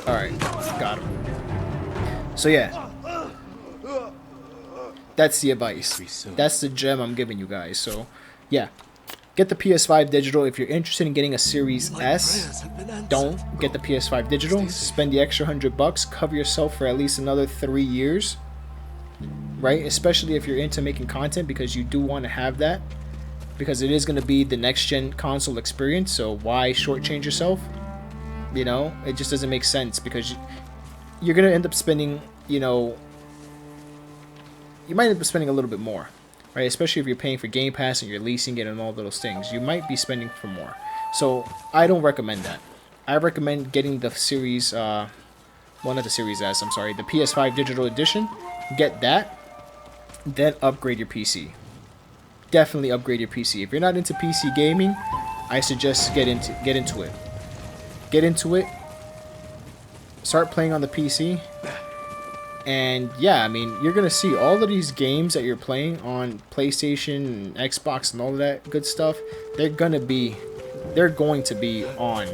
Alright, got him. So yeah, that's the advice. That's the gem I'm giving you guys. So yeah, get the PS5 digital. If you're interested in getting a Series S, don't get the PS5 digital. Spend the extra $100. Cover yourself for at least another 3 years. Right? Especially if you're into making content, because you do want to have that. Because it is going to be the next gen console experience. So why shortchange yourself? You know, it just doesn't make sense, because you're going to end up spending, you know, you might end up spending a little bit more, right? Especially if you're paying for Game Pass and you're leasing it and all those things. You might be spending for more. So I don't recommend that. I recommend getting the Series, well, not the Series S, I'm sorry, the PS5 Digital Edition. Get that, then upgrade your PC. Definitely upgrade your PC. If you're not into PC gaming, I suggest get into it. Get into it. Start playing on the PC. And yeah, I mean, you're gonna see all of these games that you're playing on PlayStation and Xbox and all of that good stuff. They're going to be on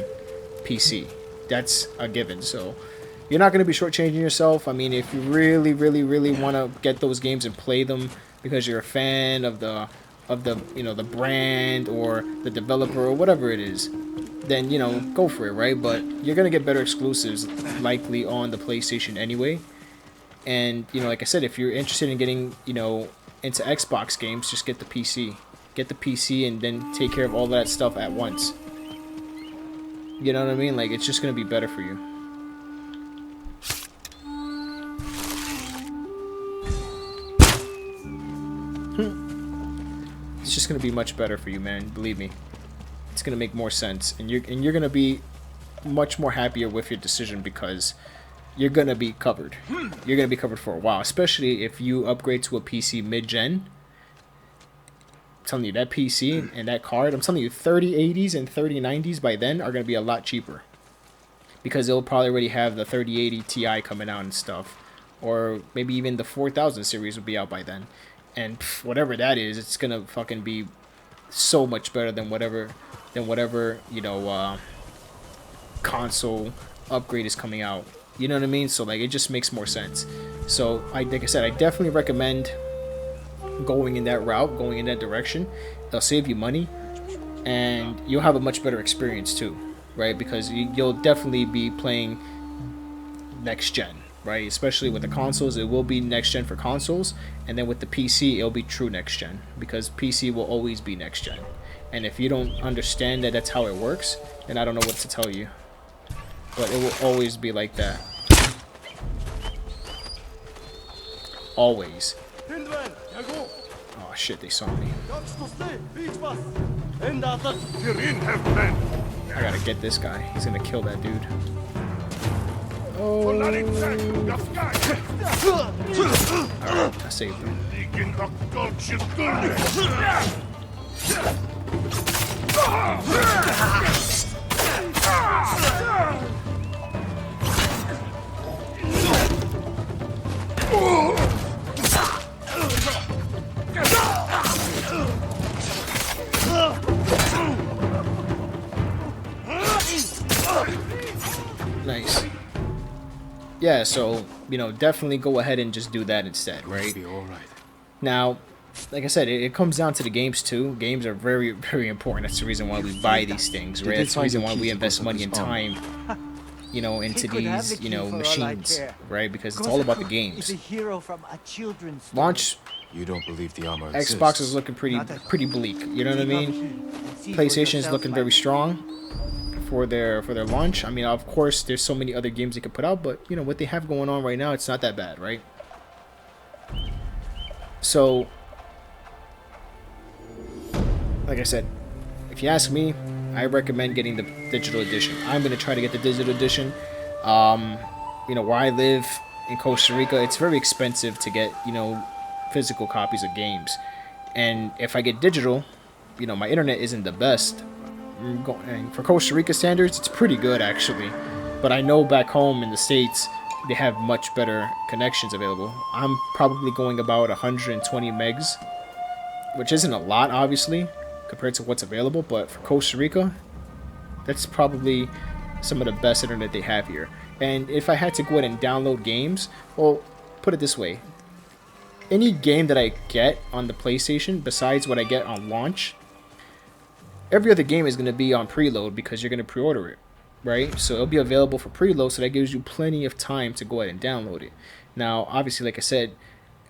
PC. That's a given. So you're not gonna be shortchanging yourself. I mean, if you really, really, really want to get those games and play them because you're a fan of the you know, the brand or the developer or whatever it is, then, you know, go for it, right? But you're gonna get better exclusives likely on the PlayStation anyway. And, you know, like I said, if you're interested in getting, you know, into Xbox games, just get the PC. Get the PC and then take care of all that stuff at once. You know what I mean? Like, it's just gonna be better for you. It's just gonna be much better for you, man. Believe me. It's gonna make more sense, and you're gonna be much more happier with your decision, because you're gonna be covered. You're gonna be covered for a while, especially if you upgrade to a PC mid-gen. I'm telling you, that PC and that card, I'm telling you, 3080s and 3090s by then are gonna be a lot cheaper, because it'll probably already have the 3080 Ti coming out and stuff, or maybe even the 4000 series will be out by then. And whatever that is, it's gonna fucking be so much better than whatever you know, console upgrade is coming out. You know what I mean? So like, it just makes more sense. So like I said, I definitely recommend going in that route, going in that direction. They'll save you money, and you'll have a much better experience too, right? Because you'll definitely be playing next gen. Right, especially with the consoles, it will be next gen for consoles, and then with the PC, it'll be true next gen, because PC will always be next gen. And if you don't understand that that's how it works, then I don't know what to tell you. But it will always be like that. Always. Oh shit, they saw me. I gotta get this guy. He's gonna kill that dude. Oh. Alright, I saved him. Nice. Yeah, so, you know, definitely go ahead and just do that instead, right? Be all right. Now, like I said, it comes down to the games too. Games are very, very important. That's the reason why we buy these things, right? That's the reason why we invest money and time, you know, into these, you know, machines, right? Because it's all about the games. Launch. You don't believe the armor Xbox exists. is looking pretty bleak. You know what I mean? PlayStation is looking very strong for their launch. I mean, of course, there's so many other games they could put out, but you know what they have going on right now, it's not that bad, right? So, like I said, if you ask me, I recommend getting the digital edition. I'm gonna try to get the digital edition. You know, where I live in Costa Rica, it's very expensive to get, you know, physical copies of games, and if I get digital, you know, my internet isn't the best. And for Costa Rica standards, it's pretty good actually, but I know back home in the States, they have much better connections available. I'm probably going about 120 megs, which isn't a lot, obviously, compared to what's available, but for Costa Rica, that's probably some of the best internet they have here. And if I had to go ahead and download games, well, put it this way. Any game that I get on the PlayStation, besides what I get on launch, every other game is going to be on preload because you're going to pre-order it, right? So it'll be available for preload, so that gives you plenty of time to go ahead and download it. Now, obviously, like I said,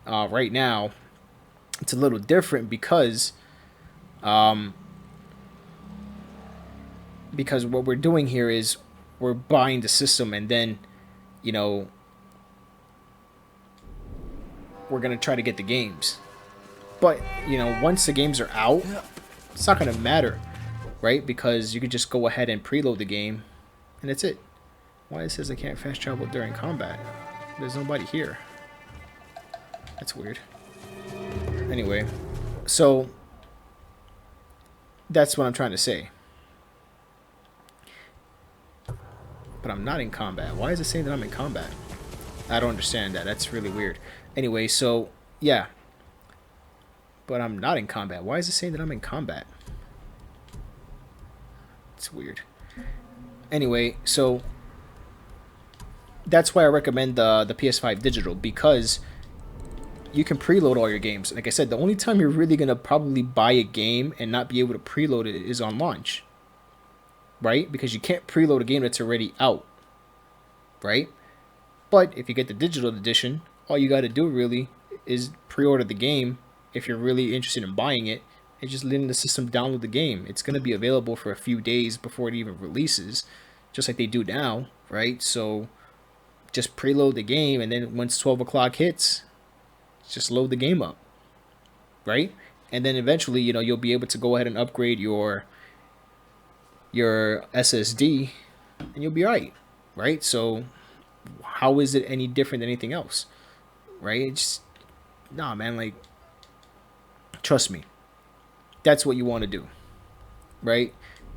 right now, it's a little different because what we're doing here is we're buying the system and then, you know, we're going to try to get the games. But, you know, once the games are out, it's not going to matter, right? Because you could just go ahead and preload the game and that's it. Why it says I can't fast travel during combat? There's nobody here. That's weird. Anyway, so that's what I'm trying to say. But I'm not in combat. Why is it saying that I'm in combat? I don't understand that. That's really weird. Anyway, so yeah. But I'm not in combat. Why is it saying that I'm in combat? It's weird. Anyway, so that's why I recommend the PS5 digital, because you can preload all your games. Like I said, the only time you're really going to probably buy a game and not be able to preload it is on launch. Right? Because you can't preload a game that's already out. Right? But if you get the digital edition, all you got to do really is pre-order the game if you're really interested in buying it, and just letting the system download the game. It's going to be available for a few days before it even releases, just like they do now, right? So just preload the game, and then once 12 o'clock hits, just load the game up, right? And then eventually, you know, you'll be able to go ahead and upgrade your SSD, and you'll be right? So how is it any different than anything else, right? It's just, nah, man, like, trust me, that's what you want to do, right?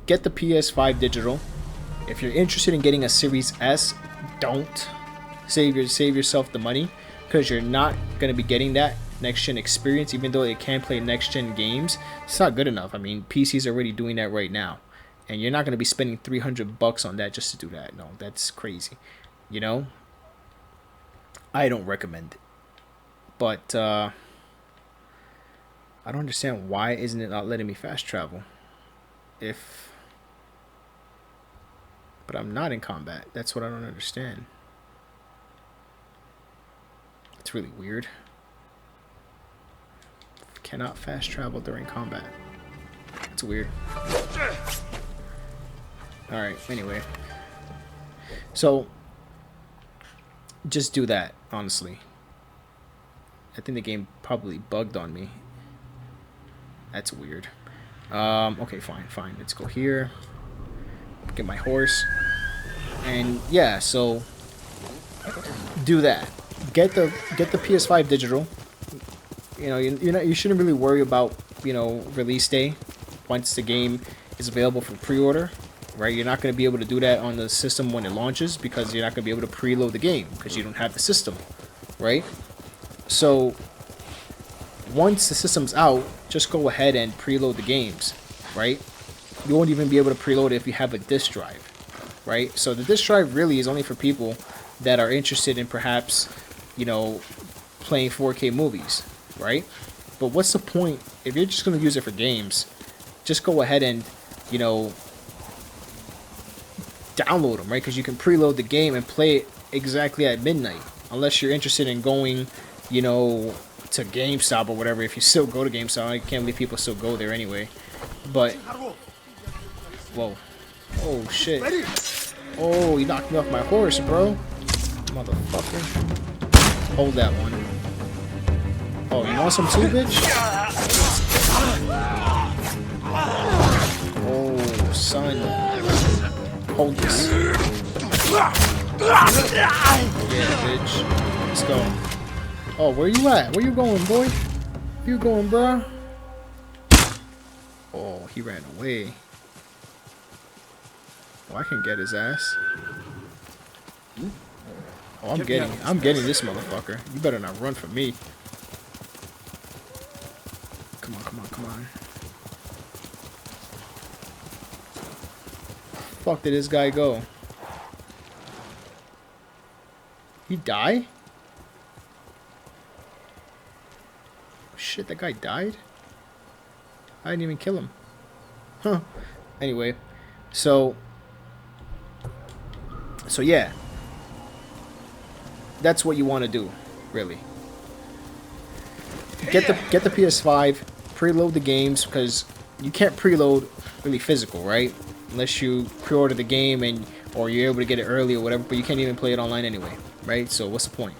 Get the PS5 digital. If you're interested in getting a Series S, don't save yourself the money, because you're not going to be getting that next gen experience. Even though it can play next gen games, it's not good enough. I mean, PC's already doing that right now, and you're not going to be spending $300 on that just to do that. No, that's crazy. You know, I don't recommend it. But I don't understand, why isn't it not letting me fast travel? But I'm not in combat. That's what I don't understand. It's really weird. Cannot fast travel during combat. It's weird. Alright, anyway. So, just do that, honestly. I think the game probably bugged on me. That's weird. Okay, fine. Let's go here. Get my horse. And yeah, so do that. Get the PS5 digital. You know, you shouldn't really worry about, you know, release day once the game is available for pre-order, right? You're not going to be able to do that on the system when it launches, because you're not going to be able to preload the game because you don't have the system, right? So once the system's out, just go ahead and preload the games, right? You won't even be able to preload it if you have a disk drive, right? So the disk drive really is only for people that are interested in perhaps, you know, playing 4K movies, right? But what's the point if you're just going to use it for games? Just go ahead and, you know, download them, right? Because you can preload the game and play it exactly at midnight, unless you're interested in going, you know, to GameStop or whatever. If you still go to GameStop, I can't believe people still go there anyway. But whoa, oh shit, oh, you knocked me off my horse, bro, motherfucker. Hold that one. Oh, you want some too, bitch? Oh, son, hold this. Yeah, bitch, let's go. Oh, where you at? Where you going, boy? Where you going, bro? Oh, he ran away. Oh, I can get his ass. Oh, I'm getting this motherfucker. You better not run from me. Come on, come on, come on. Fuck did this guy go? He die? Shit, that guy died? I didn't even kill him. Huh. Anyway, so yeah. That's what you want to do, really. Get the PS5, preload the games, because you can't preload really physical, right? Unless you pre-order the game and or you're able to get it early or whatever, but you can't even play it online anyway, right? So what's the point?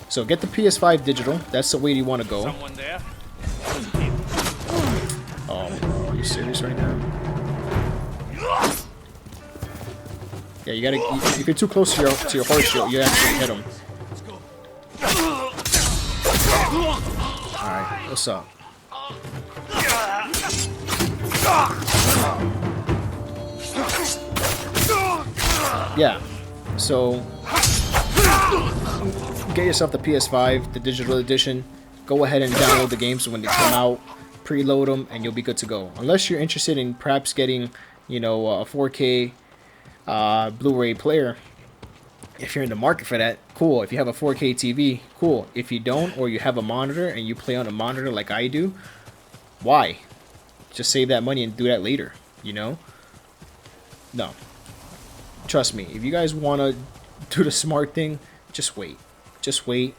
So get the PS5 digital. That's the way you want to go. Someone there? Oh, are you serious right now? Yeah, you gotta. If you're too close to your horse, you actually hit him. All right, what's up? Yeah, so get yourself the PS5, the digital edition. Go ahead and download the games when they come out, preload them, and you'll be good to go. Unless you're interested in perhaps getting, you know, a 4K Blu-ray player. If you're in the market for that, cool. If you have a 4K TV, cool. If you don't, or you have a monitor and you play on a monitor like I do, why? Just save that money and do that later, you know? No. Trust me, if you guys want to do the smart thing, just wait. Just wait.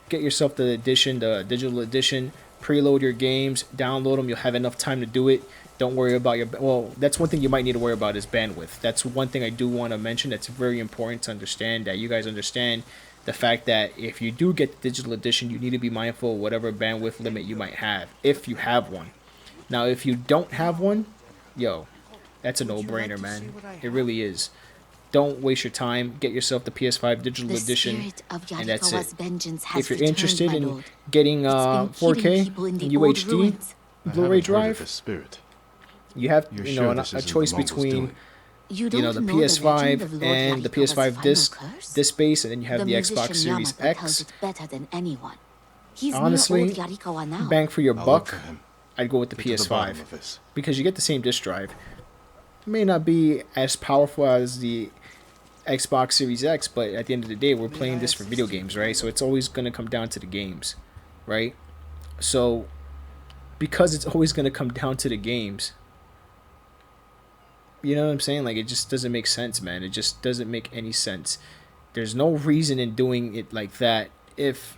Get yourself the edition, the digital edition. Preload your games, download them. You'll have enough time to do it. Don't worry about your... Well, that's one thing you might need to worry about is bandwidth. That's one thing I do want to mention that's very important to understand, that you guys understand the fact that if you do get the digital edition, you need to be mindful of whatever bandwidth limit you might have, if you have one. Now, if you don't have one, yo, that's a no-brainer, man. It really is. Don't waste your time. Get yourself the PS5 digital edition, and that's it. If you're interested in getting 4K UHD Blu-ray drive, you have a choice between the PS5 and the PS5 disc base, and then you have the Xbox Series X. Honestly, bang for your buck, I'd go with the PS5 because you get the same disc drive. It may not be as powerful as the Xbox Series X, but at the end of the day, we're playing this for video games, right? So it's always going to come down to the games, right? So because it's always going to come down to the games, you know what I'm saying? Like, it just doesn't make sense, man. It just doesn't make any sense. There's no reason in doing it like that if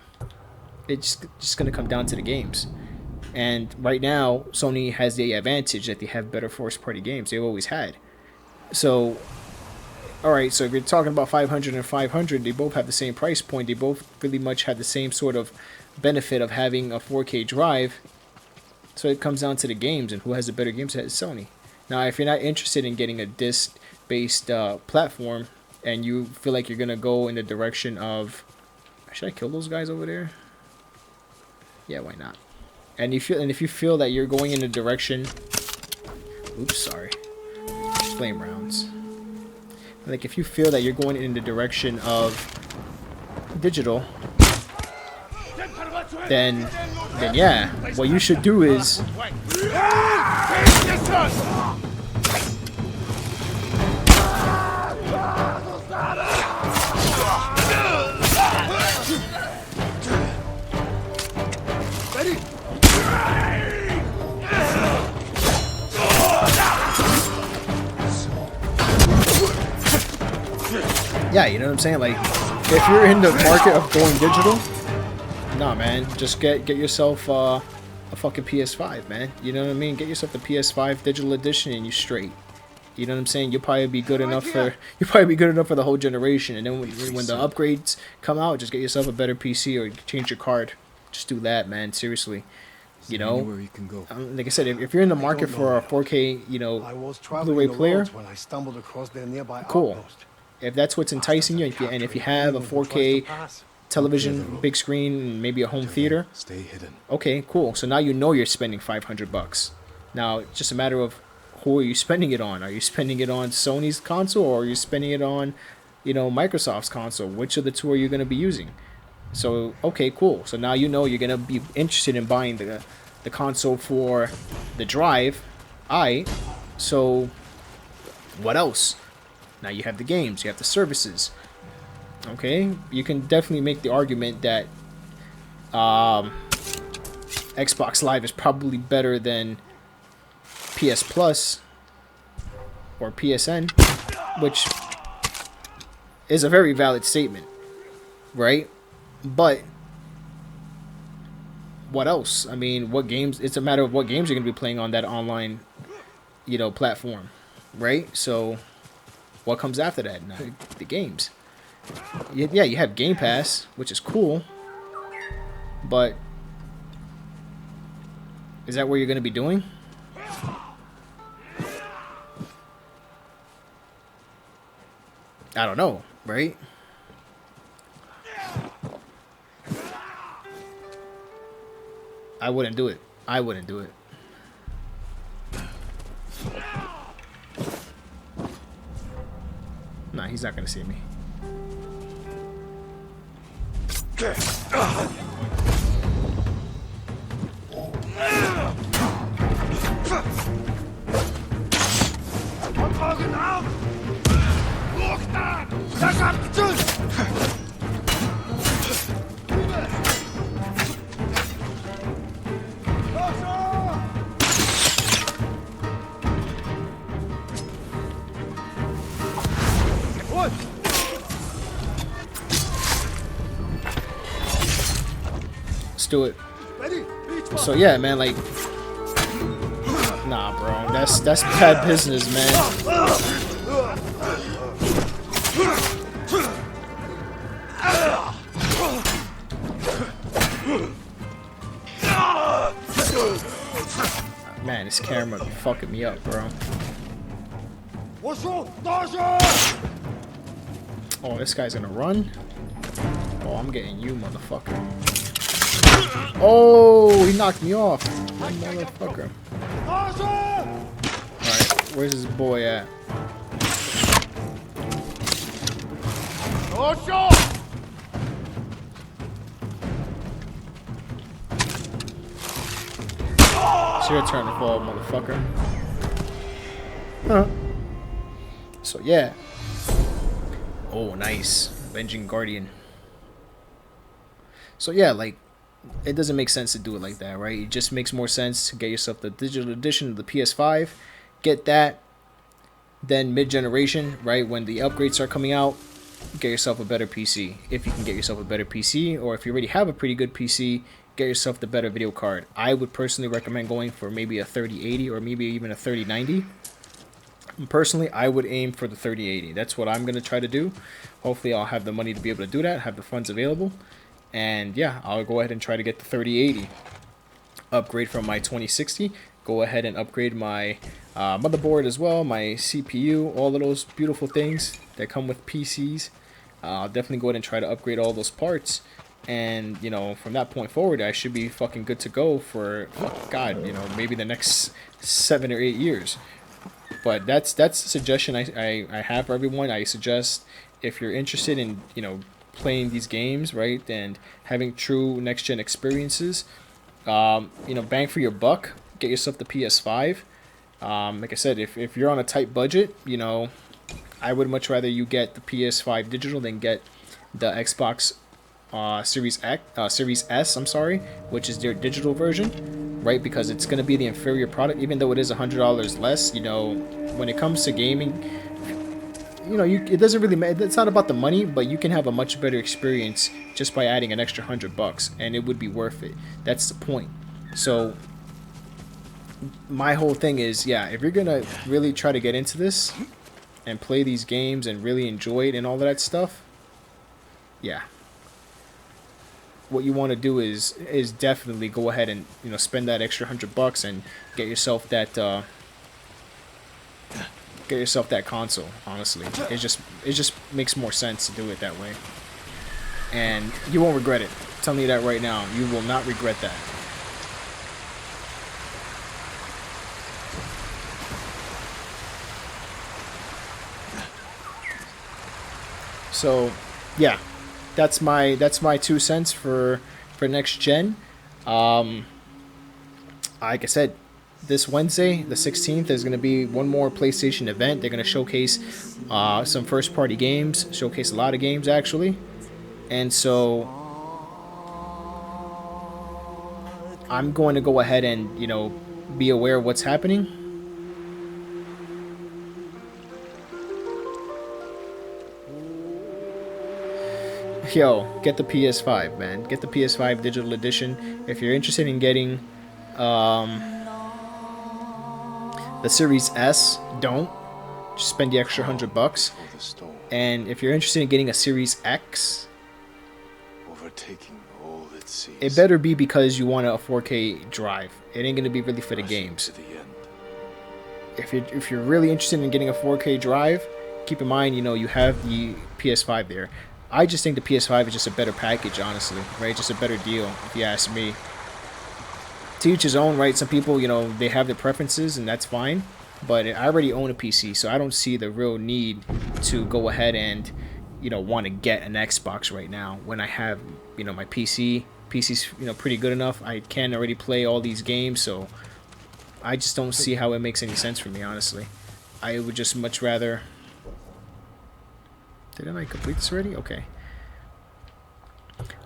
it's just going to come down to the games. And right now, Sony has the advantage that they have better first-party games. They've always had. So, alright, so if you're talking about 500 and 500, they both have the same price point. They both really much have the same sort of benefit of having a 4K drive. So it comes down to the games and who has the better games. It's Sony. Now, if you're not interested in getting a disc-based platform and you feel like you're going to go in the direction of... Should I kill those guys over there? Yeah, why not? And if you feel that you're going in the direction... Oops, sorry. Flame rounds. Like, if you feel that you're going in the direction of digital, then yeah, what you should do is... Yeah, you know what I'm saying? Like, if you're in the market of going digital, nah, man, just get yourself a fucking PS5, man. You know what I mean? Get yourself the PS5 digital edition and you straight. You know what I'm saying? You'll probably be good enough for the whole generation. And then when the upgrades come out, just get yourself a better PC or change your card. Just do that, man. Seriously. You know, like I said, if you're in the market for a 4K, Blu-ray player, cool. If that's what's enticing you, and if you have a 4K television, big screen, and maybe a home theater, okay, cool. So now you know you're spending $500. Now it's just a matter of who are you spending it on? Are you spending it on Sony's console, or are you spending it on Microsoft's console. Which of the two are you going to be using? So, okay, cool. So now you're going to be interested in buying the console for the drive. Alright. So, what else? Now you have the games, you have the services. Okay? You can definitely make the argument that Xbox Live is probably better than PS Plus or PSN, which is a very valid statement, right? But what else? I mean, what games? It's a matter of what games you're going to be playing on that online, platform, right? So, what comes after that? Now, the games. Yeah, you have Game Pass, which is cool, but is that what you're going to be doing? I don't know, right? I wouldn't do it. I wouldn't do it. Nah, he's not gonna see me. Let's do it. So yeah, man, like, nah, bro, that's bad business, man. Man, this camera be fucking me up, bro. Oh, this guy's gonna run? Oh, I'm getting you, motherfucker. Oh, he knocked me off. Motherfucker. Alright, where's this boy at? It's your turn to fall, motherfucker. Huh. So, yeah. Oh, nice. Avenging Guardian. So, yeah, like, it doesn't make sense to do it like that, right? It just makes more sense to get yourself the digital edition of the PS5. Get that. Then mid-generation, right, when the upgrades start coming out, get yourself a better PC. If you can get yourself a better PC, or if you already have a pretty good PC, get yourself the better video card. I would personally recommend going for maybe a 3080 or maybe even a 3090. Personally, I would aim for the 3080. That's what I'm going to try to do. Hopefully, I'll have the money to be able to do that, have the funds available. And yeah, I'll go ahead and try to get the 3080. Upgrade from my 2060. Go ahead and upgrade my motherboard as well, my CPU, all of those beautiful things that come with PCs. I'll definitely go ahead and try to upgrade all those parts. And, from that point forward, I should be fucking good to go for, God, maybe the next 7 or 8 years. But that's a suggestion I have for everyone. I suggest if you're interested in, playing these games, right, and having true next-gen experiences, bang for your buck, get yourself the PS5. Like I said, if you're on a tight budget, I would much rather you get the PS5 digital than get the Xbox Series S, which is their digital version, right? Because it's going to be the inferior product, even though it is $100 less. When it comes to gaming, it doesn't really matter. It's not about the money, but you can have a much better experience just by adding an extra $100, and it would be worth it. That's the point. So my whole thing is, yeah, if you're gonna really try to get into this and play these games and really enjoy it and all of that stuff, yeah, what you want to do is definitely go ahead and spend that extra $100 and get yourself that console. Honestly, it just makes more sense to do it that way, and you won't regret it. I'm telling you that right now, you will not regret that. So, yeah, that's my 2 cents for next gen. Like I said, this Wednesday, the 16th, there's going to be one more PlayStation event. They're going to showcase some first party games, showcase a lot of games actually. And so I'm going to go ahead and, be aware of what's happening. Yo, get the PS5, man. Get the PS5 digital edition. If you're interested in getting the Series S, don't. Just spend the extra $100. And if you're interested in getting a Series X, overtaking all it sees. it better be because you want a 4K drive. It ain't gonna be really for the games. If you're really interested in getting a 4K drive, keep in mind, you have the PS5 there. I just think the PS5 is just a better package, honestly, right? Just a better deal, if you ask me. To each his own, right? Some people, they have their preferences, and that's fine. But I already own a PC, so I don't see the real need to go ahead and, want to get an Xbox right now when I have, my PC. PC's, pretty good enough. I can already play all these games, so I just don't see how it makes any sense for me, honestly. I would just much rather... Didn't I complete this already? Okay.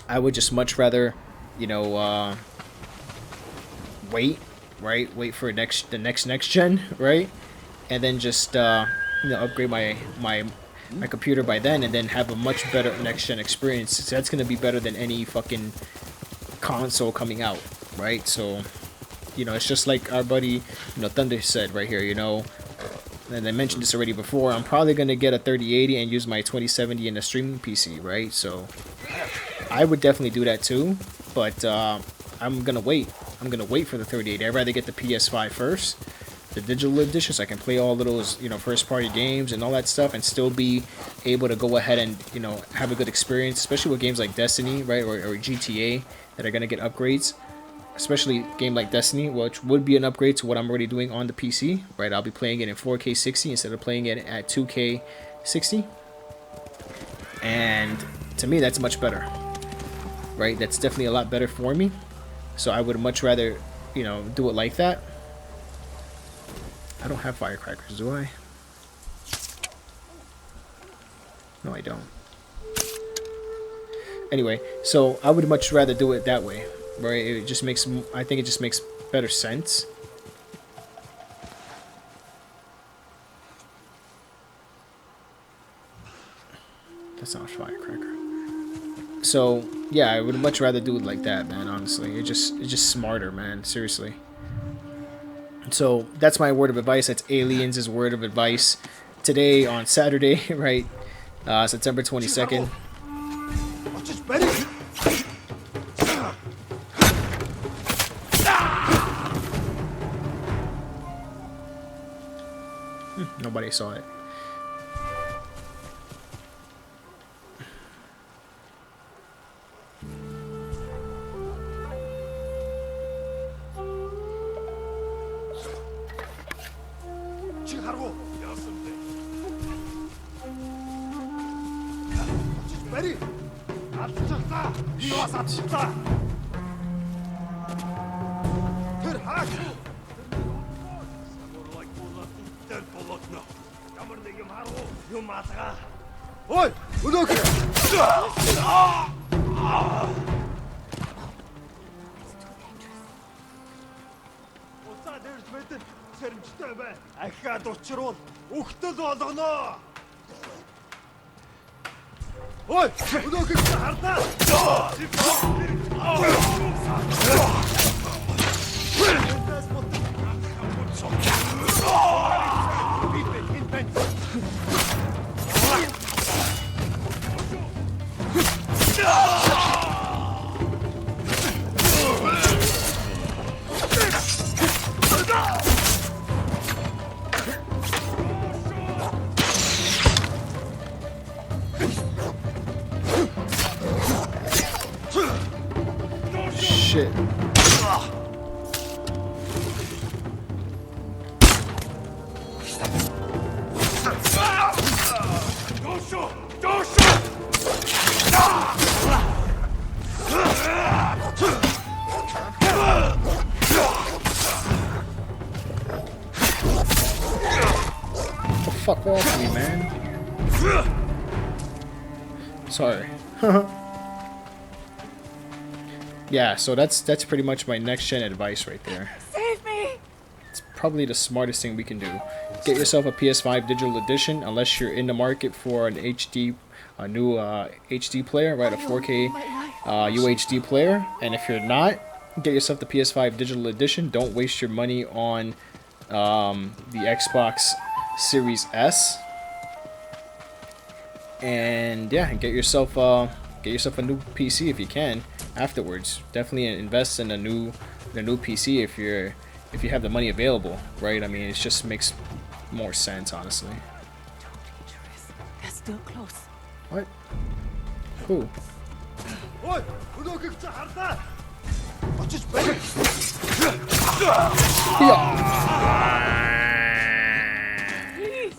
I would just much rather, wait, right? Wait for the next gen, right? And then just upgrade my computer by then, and then have a much better next gen experience. So that's gonna be better than any fucking console coming out, right? So, it's just like our buddy, Thunder said right here, and I mentioned this already before, I'm probably going to get a 3080 and use my 2070 in a streaming PC, right? So I would definitely do that too, but I'm going to wait. I'm going to wait for the 3080. I'd rather get the PS5 first, the digital edition, so I can play all of those, first party games and all that stuff, and still be able to go ahead and, have a good experience, especially with games like Destiny, right, or GTA that are going to get upgrades. Especially a game like Destiny, which would be an upgrade to what I'm already doing on the PC, right? I'll be playing it in 4K 60 instead of playing it at 2K 60. And to me, that's much better, right? That's definitely a lot better for me. So I would much rather, do it like that. I don't have firecrackers, do I? No, I don't. Anyway, so I would much rather do it that way. Right, it just makes, I think it just makes better sense. That's not a firecracker. So yeah, I would much rather do it like that, man. Honestly, it's just smarter, man. Seriously. So that's my word of advice. That's ALIANZ' word of advice today on Saturday, right? September 22nd. Nobody saw it. Shit. Sorry. Yeah, so that's pretty much my next gen advice right there. Save me! It's probably the smartest thing we can do. Get yourself a PS5 digital edition, unless you're in the market for an HD, a new HD player, right? A 4K UHD player. And if you're not, get yourself the PS5 digital edition. Don't waste your money on the Xbox Series S. And yeah, get yourself a new PC if you can. Afterwards, definitely invest in a new PC if you have the money available, right? I mean, it just makes more sense, honestly. They're still close. What? Who? Please,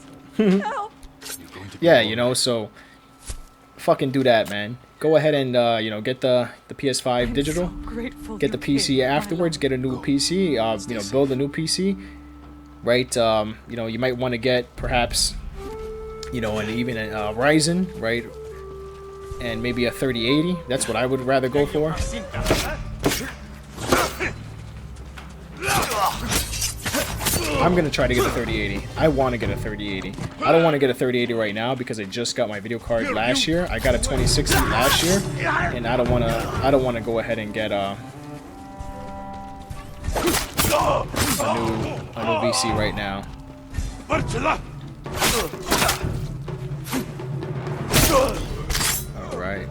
help! Yeah, you know, so fucking do that, man. Go ahead and you know, get the PS5 digital. Grateful Get the you PC came, my afterwards. Get a new PC. You know, build a new PC. Right. You know, you might want to get perhaps, you know, even a Ryzen, right? And maybe a 3080. That's what I would rather go for. I'm gonna try to get a 3080. I want to get a 3080. I don't want to get a 3080 right now because I just got my video card last year. I got a 2060 last year, and I don't want to go ahead and get a new VC right now. All right.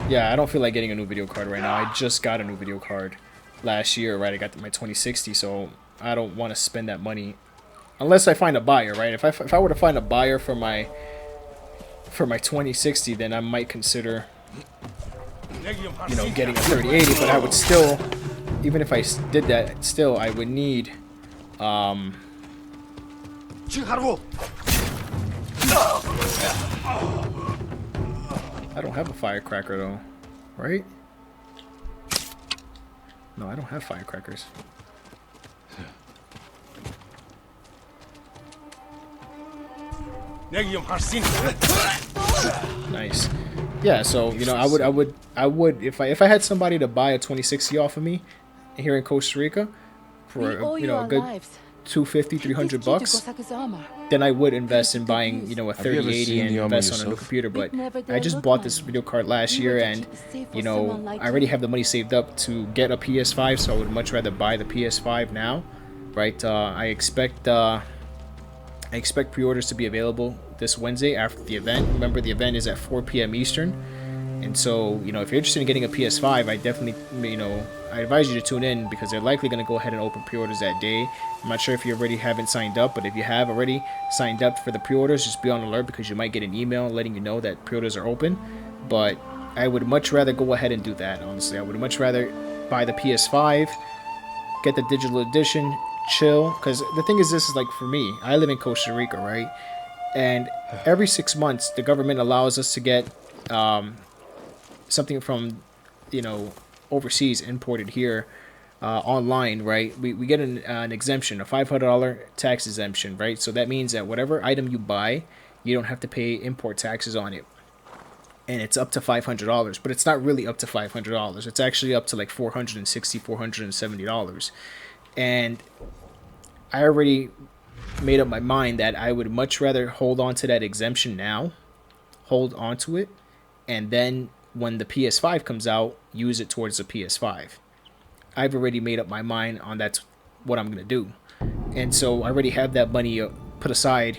Yeah, I don't feel like getting a new video card right now. I just got a new video card last year, right? I got my 2060, so I don't want to spend that money unless I find a buyer, right? If I were to find a buyer for my 2060, then I might consider, you know, getting a 3080. But I would still, even if I did that, still I would need I don't have a firecracker though, right? No, I don't have firecrackers. Nice. Yeah, so you know, I would if I had somebody to buy a 2060 off of me here in Costa Rica for you know, a good 250, 300 bucks, then I would invest in buying, you know, a 3080 and invest on a new computer. But I just bought this video card last year, and you know, I already have the money saved up to get a PS5, so I would much rather buy the PS5 now, right? I expect pre-orders to be available this Wednesday after the event. Remember, the event is at 4 p.m. Eastern. And so, you know, if you're interested in getting a PS5, I definitely, you know, I advise you to tune in because they're likely going to go ahead and open pre-orders that day. I'm not sure if you already haven't signed up, but if you have already signed up for the pre-orders, just be on alert because you might get an email letting you know that pre-orders are open. But I would much rather go ahead and do that, honestly. I would much rather buy the PS5, get the digital edition, chill, because the thing is, this is like, for me, I live in Costa Rica, right? And every 6 months the government allows us to get something from, you know, overseas imported here online, right? We get an exemption, a $500 tax exemption, right? So that means that whatever item you buy, you don't have to pay import taxes on it, and it's up to $500. But it's not really up to $500. It's actually up to like $460, $470. And I already made up my mind that I would much rather hold on to that exemption now, hold on to it, and then when the PS5 comes out, use it towards the PS5. I've already made up my mind on that's what I'm going to do. And so I already have that money put aside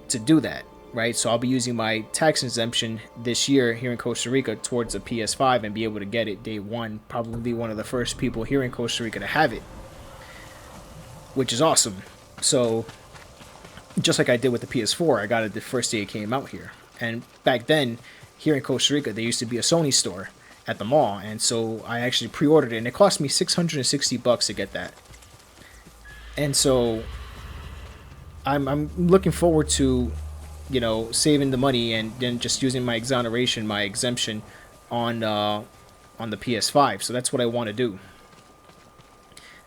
to do that, right? So I'll be using my tax exemption this year here in Costa Rica towards the PS5 and be able to get it day one. Probably one of the first people here in Costa Rica to have it, which is awesome. So just like I did with the PS4, I got it the first day it came out here. And back then, here in Costa Rica, there used to be a Sony store at the mall, and so I actually pre-ordered it, and it cost me $660 to get that. And so I'm looking forward to, you know, saving the money and then just using my exoneration, my exemption on the PS5. So that's what I want to do.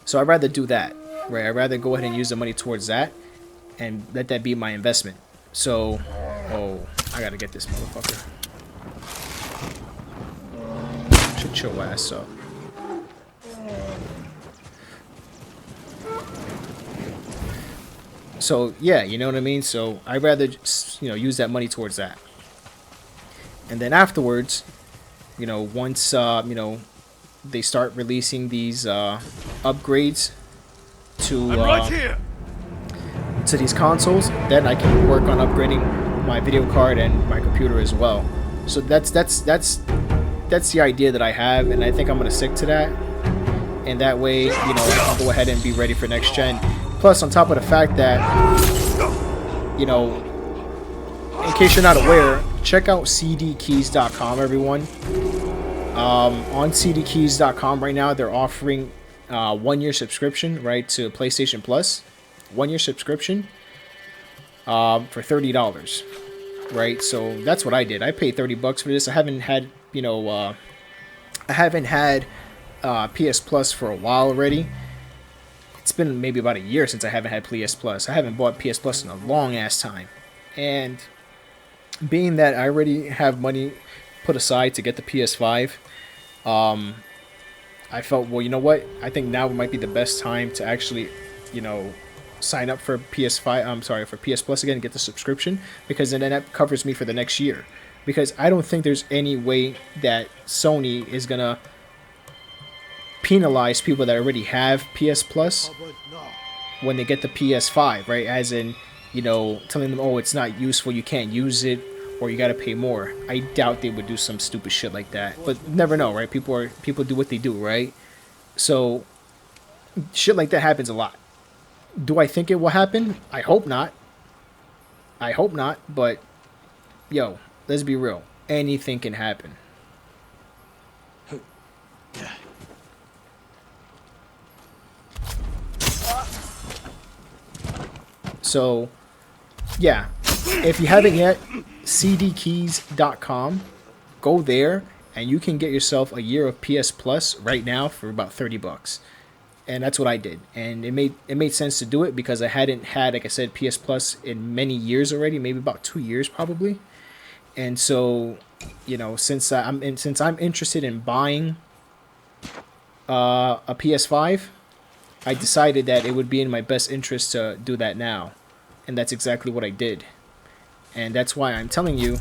So I'd rather do that, right? I'd rather go ahead and use the money towards that and let that be my investment. So, oh, I gotta get this motherfucker. Shut your ass up. So yeah, you know what I mean. So I'd rather just, use that money towards that. And then afterwards, once they start releasing these upgrades to to these consoles, then I can work on upgrading my video card and my computer as well. So that's the idea that I have, and I think I'm gonna stick to that. And that way, I can go ahead and be ready for next gen. Plus, on top of the fact that, in case you're not aware, check out cdkeys.com, everyone. On cdkeys.com right now, they're offering 1-year subscription, right, to PlayStation Plus. 1-year subscription for $30, right? So that's what I did. I paid $30 for this. I haven't had, PS Plus for a while already. It's been maybe about a year since I haven't had PS Plus. I haven't bought PS Plus in a long ass time. And being that I already have money put aside to get the PS5, I felt, well, you know what? I think now might be the best time to actually, sign up for PS5. I'm sorry, for PS Plus again and get the subscription, because then that covers me for the next year. Because I don't think there's any way that Sony is gonna penalize people that already have PS Plus when they get the PS5, right? As in, telling them, oh, it's not useful, you can't use it, or you gotta pay more. I doubt they would do some stupid shit like that, but never know, right? People do what they do, right? So shit like that happens a lot. Do I think it will happen? I hope not. But yo, let's be real. Anything can happen. So, yeah, if you haven't yet, cdkeys.com, go there, and you can get yourself a year of PS Plus right now for about $30. And that's what I did. And it made sense to do it because I hadn't had, like I said, PS Plus in many years already, maybe about 2 years probably. And so, since I'm interested in buying a PS5, I decided that it would be in my best interest to do that now. And that's exactly what I did. And that's why I'm telling you,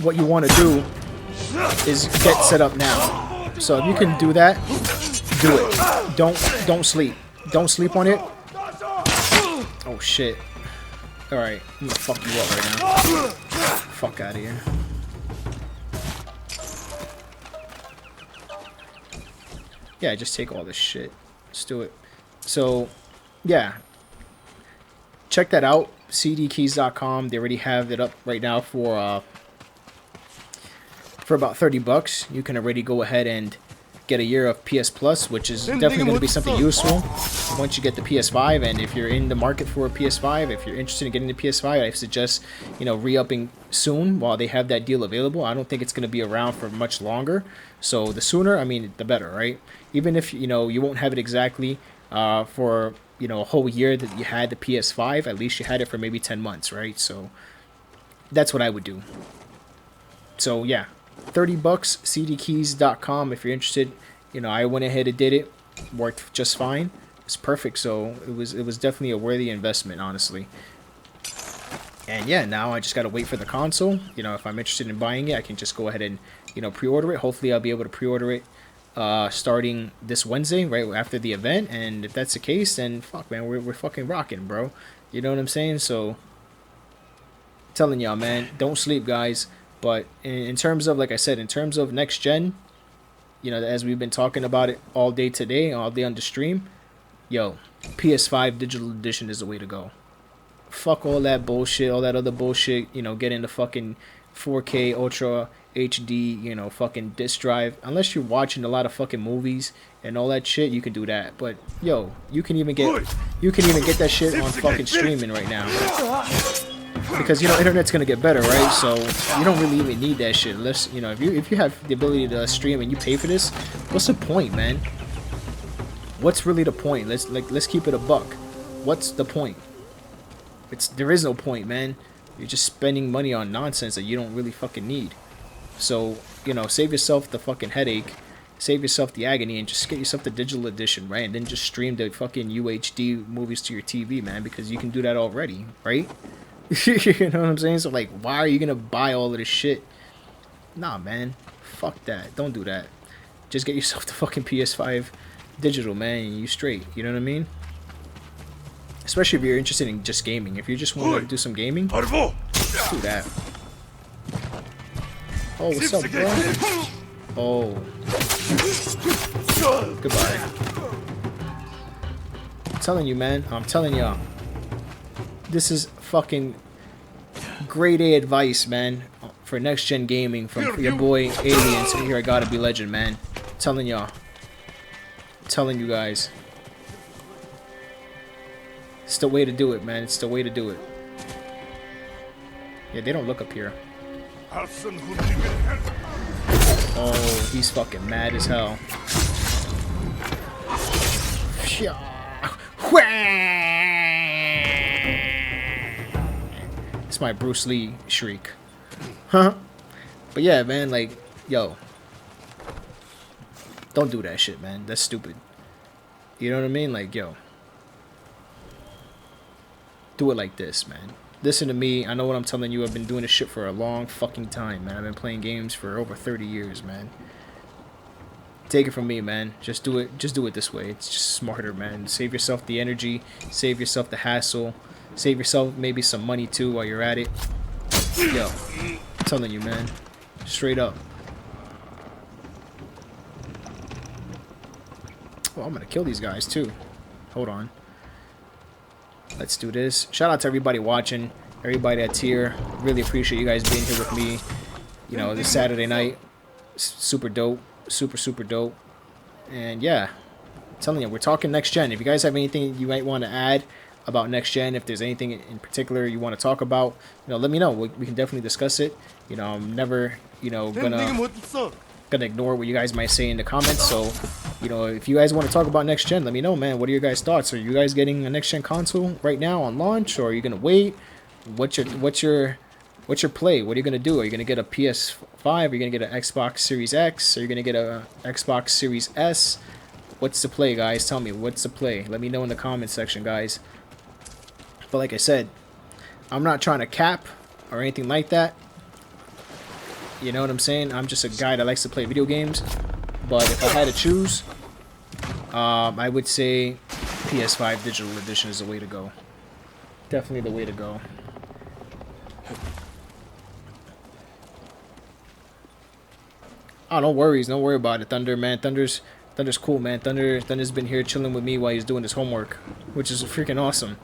what you want to do is get set up now. So if you can do that, do it. Don't sleep. Don't sleep on it. Oh shit. Alright, I'm gonna fuck you up right now. Fuck out of here. Yeah, just take all this shit. Let's do it. So, yeah. Check that out. cdkeys.com. They already have it up right now for about $30. You can already go ahead and get a year of PS Plus, which is definitely going to be something useful once you get the PS5. And if you're in the market for a PS5, if you're interested in getting the PS5, I suggest, re-upping soon while they have that deal available. I don't think it's going to be around for much longer. So the sooner, the better, right? Even if, you won't have it exactly for, a whole year that you had the PS5, at least you had it for maybe 10 months, right? So that's what I would do. So yeah, $30, cdkeys.com if you're interested. I went ahead and did it. Worked just fine. It's perfect. So it was definitely a worthy investment, honestly. And yeah, now I just gotta wait for the console. If I'm interested in buying it, I can just go ahead and pre-order it. Hopefully I'll be able to pre-order it starting this Wednesday, right after the event. And if that's the case, then fuck, man, we're fucking rocking, bro. You know what I'm saying? So telling y'all, man, don't sleep, guys. But in terms of, like I said, in terms of next gen, as we've been talking about it all day today, all day on the stream, yo, PS5 digital edition is the way to go. Fuck all that bullshit, all that other bullshit, get into fucking 4K Ultra HD, fucking disc drive. Unless you're watching a lot of fucking movies and all that shit, you can do that. But yo, you can even get that shit on fucking streaming right now. Because internet's gonna get better, right? So you don't really even need that shit. Unless if you have the ability to stream and you pay for this, what's the point, man? What's really the point? Let's keep it a buck. What's the point? There is no point, man. You're just spending money on nonsense that you don't really fucking need. So, you know, save yourself the fucking headache, save yourself the agony, and just get yourself the digital edition, right? And then just stream the fucking UHD movies to your TV, man, because you can do that already, right? You know what I'm saying? So, like, why are you gonna buy all of this shit? Nah, man. Fuck that. Don't do that. Just get yourself the fucking PS5 digital, man, and you straight. You know what I mean? Especially if you're interested in just gaming. If you just want to do some gaming, do that. Oh, what's up, bro? Oh. Goodbye. I'm telling you, man. I'm telling y'all. This is fucking grade A advice, man, for next gen gaming from your boy ALIANZ here at Gotta Be Legend, man. I'm telling y'all. I'm telling you guys. It's the way to do it, man. It's the way to do it. Yeah, they don't look up here. Oh, he's fucking mad as hell. It's my Bruce Lee shriek. Huh? But yeah, man, like, yo. Don't do that shit, man. That's stupid. You know what I mean? Like, yo. Do it like this, man. Listen to me. I know what I'm telling you. I've been doing this shit for a long fucking time, man. I've been playing games for over 30 years, man. Take it from me, man. Just do it. Just do it this way. It's just smarter, man. Save yourself the energy. Save yourself the hassle. Save yourself maybe some money too while you're at it. Yo, I'm telling you, man. Straight up. Oh, I'm gonna kill these guys too. Hold on. Let's do this. Shout out to everybody watching, everybody that's here. Really appreciate you guys being here with me. You know, this Saturday night. Super dope. Super dope. And yeah, I'm telling you, we're talking next gen. If you guys have anything you might want to add about next gen, if there's anything in particular you want to talk about, you know, let me know. We can definitely discuss it. You know, I'm never, you know, gonna ignore what you guys might say in the comments. So, you know, if you guys want to talk about next gen, let me know, man. What are your guys' thoughts? Are you guys getting a next gen console right now on launch, or are you gonna wait? What's your play? What are you gonna do? Are you gonna get a PS5? Are you gonna get an Xbox Series X? Are you gonna get a Xbox Series S? What's the play, guys? Tell me, what's the play? Let me know in the comment section, guys. But like I said, I'm not trying to cap or anything like that. You know what I'm saying? I'm just a guy that likes to play video games. But if I had to choose, I would say PS5 Digital Edition is the way to go. Definitely the way to go. Oh, no worries. Don't worry about it, Thunder, man. Thunder's cool, man. Thunder's been here chilling with me while he's doing his homework, which is freaking awesome.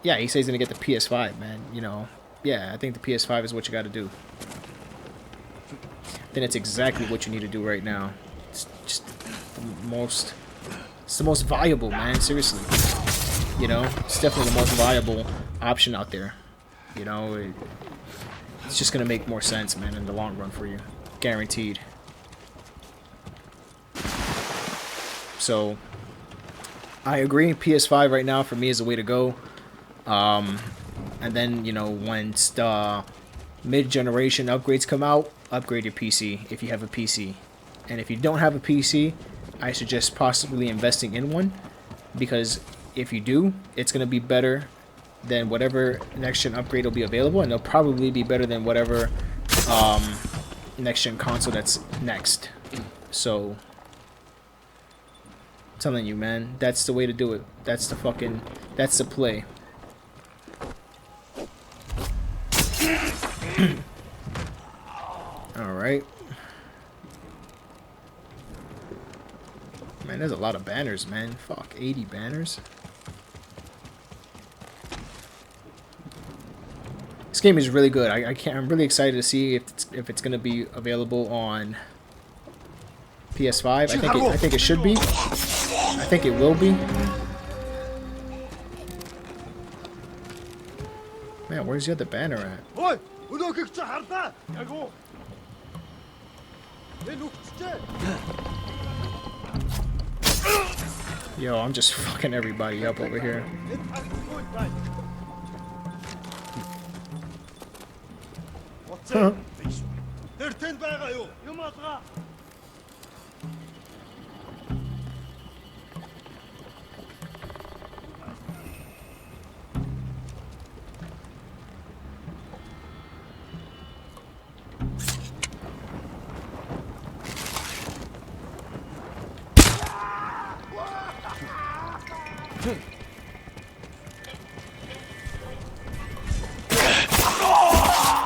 Yeah, he says he's gonna get the PS5, man. You know, yeah, I think the PS5 is what you got to do. I think it's exactly what you need to do right now. It's just it's the most viable, man. Seriously, you know, it's definitely the most viable option out there. You know, it's just gonna make more sense, man, in the long run for you, guaranteed. So, I agree. PS5 right now for me is the way to go. And then, you know, once the mid-generation upgrades come out, upgrade your PC if you have a PC. And if you don't have a PC, I suggest possibly investing in one, because if you do, it's going to be better than whatever next-gen upgrade will be available, and it'll probably be better than whatever next-gen console that's next. So, I'm telling you, man, that's the way to do it. That's the play. Alright. Man, there's a lot of banners, man. Fuck, 80 banners. This game is really good. I'm really excited to see if it's gonna be available on PS5. I think it should be. I think it will be. Man, where's the other banner at? Yo, I'm just fucking everybody up over here.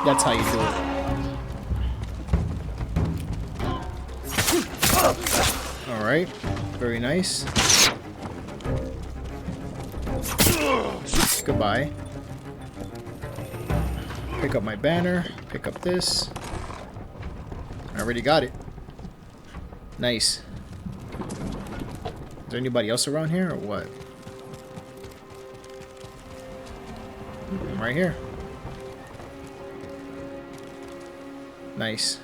That's how you do it. All right, very nice. Goodbye. Pick up my banner. Pick up this. I already got it. Nice. Is there anybody else around here or what? I'm right here. Nice.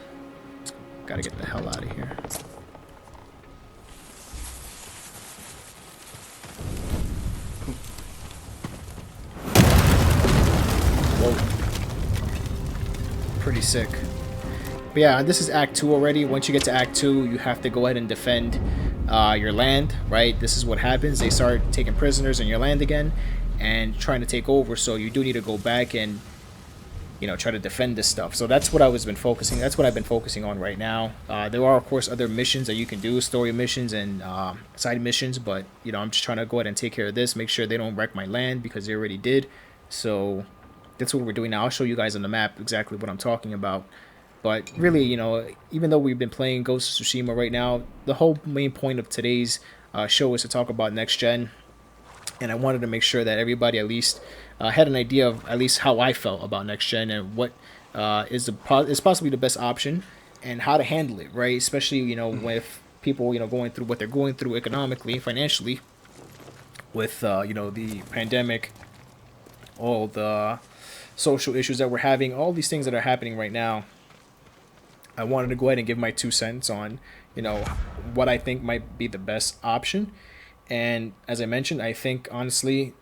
Gotta get the hell out of here. Whoa. Pretty sick. But yeah, this is Act 2 already. Once you get to Act 2, you have to go ahead and defend your land, right? This is what happens. They start taking prisoners in your land again and trying to take over. So you do need to go back and, you know, try to defend this stuff. So that's what I've been focusing on right now. There are, of course, other missions that you can do, story missions and side missions. But, you know, I'm just trying to go ahead and take care of this, make sure they don't wreck my land because they already did. So that's what we're doing now. I'll show you guys on the map exactly what I'm talking about. But really, you know, even though we've been playing Ghost of Tsushima right now, the whole main point of today's show is to talk about next gen. And I wanted to make sure that everybody at least had an idea of at least how I felt about next gen and what is possibly the best option and how to handle it, right? Especially, you know, with people, you know, going through what they're going through economically, financially, with you know, the pandemic, all the social issues that we're having, all these things that are happening right now. I wanted to go ahead and give my 2 cents on, you know, what I think might be the best option. And as I mentioned, I think honestly,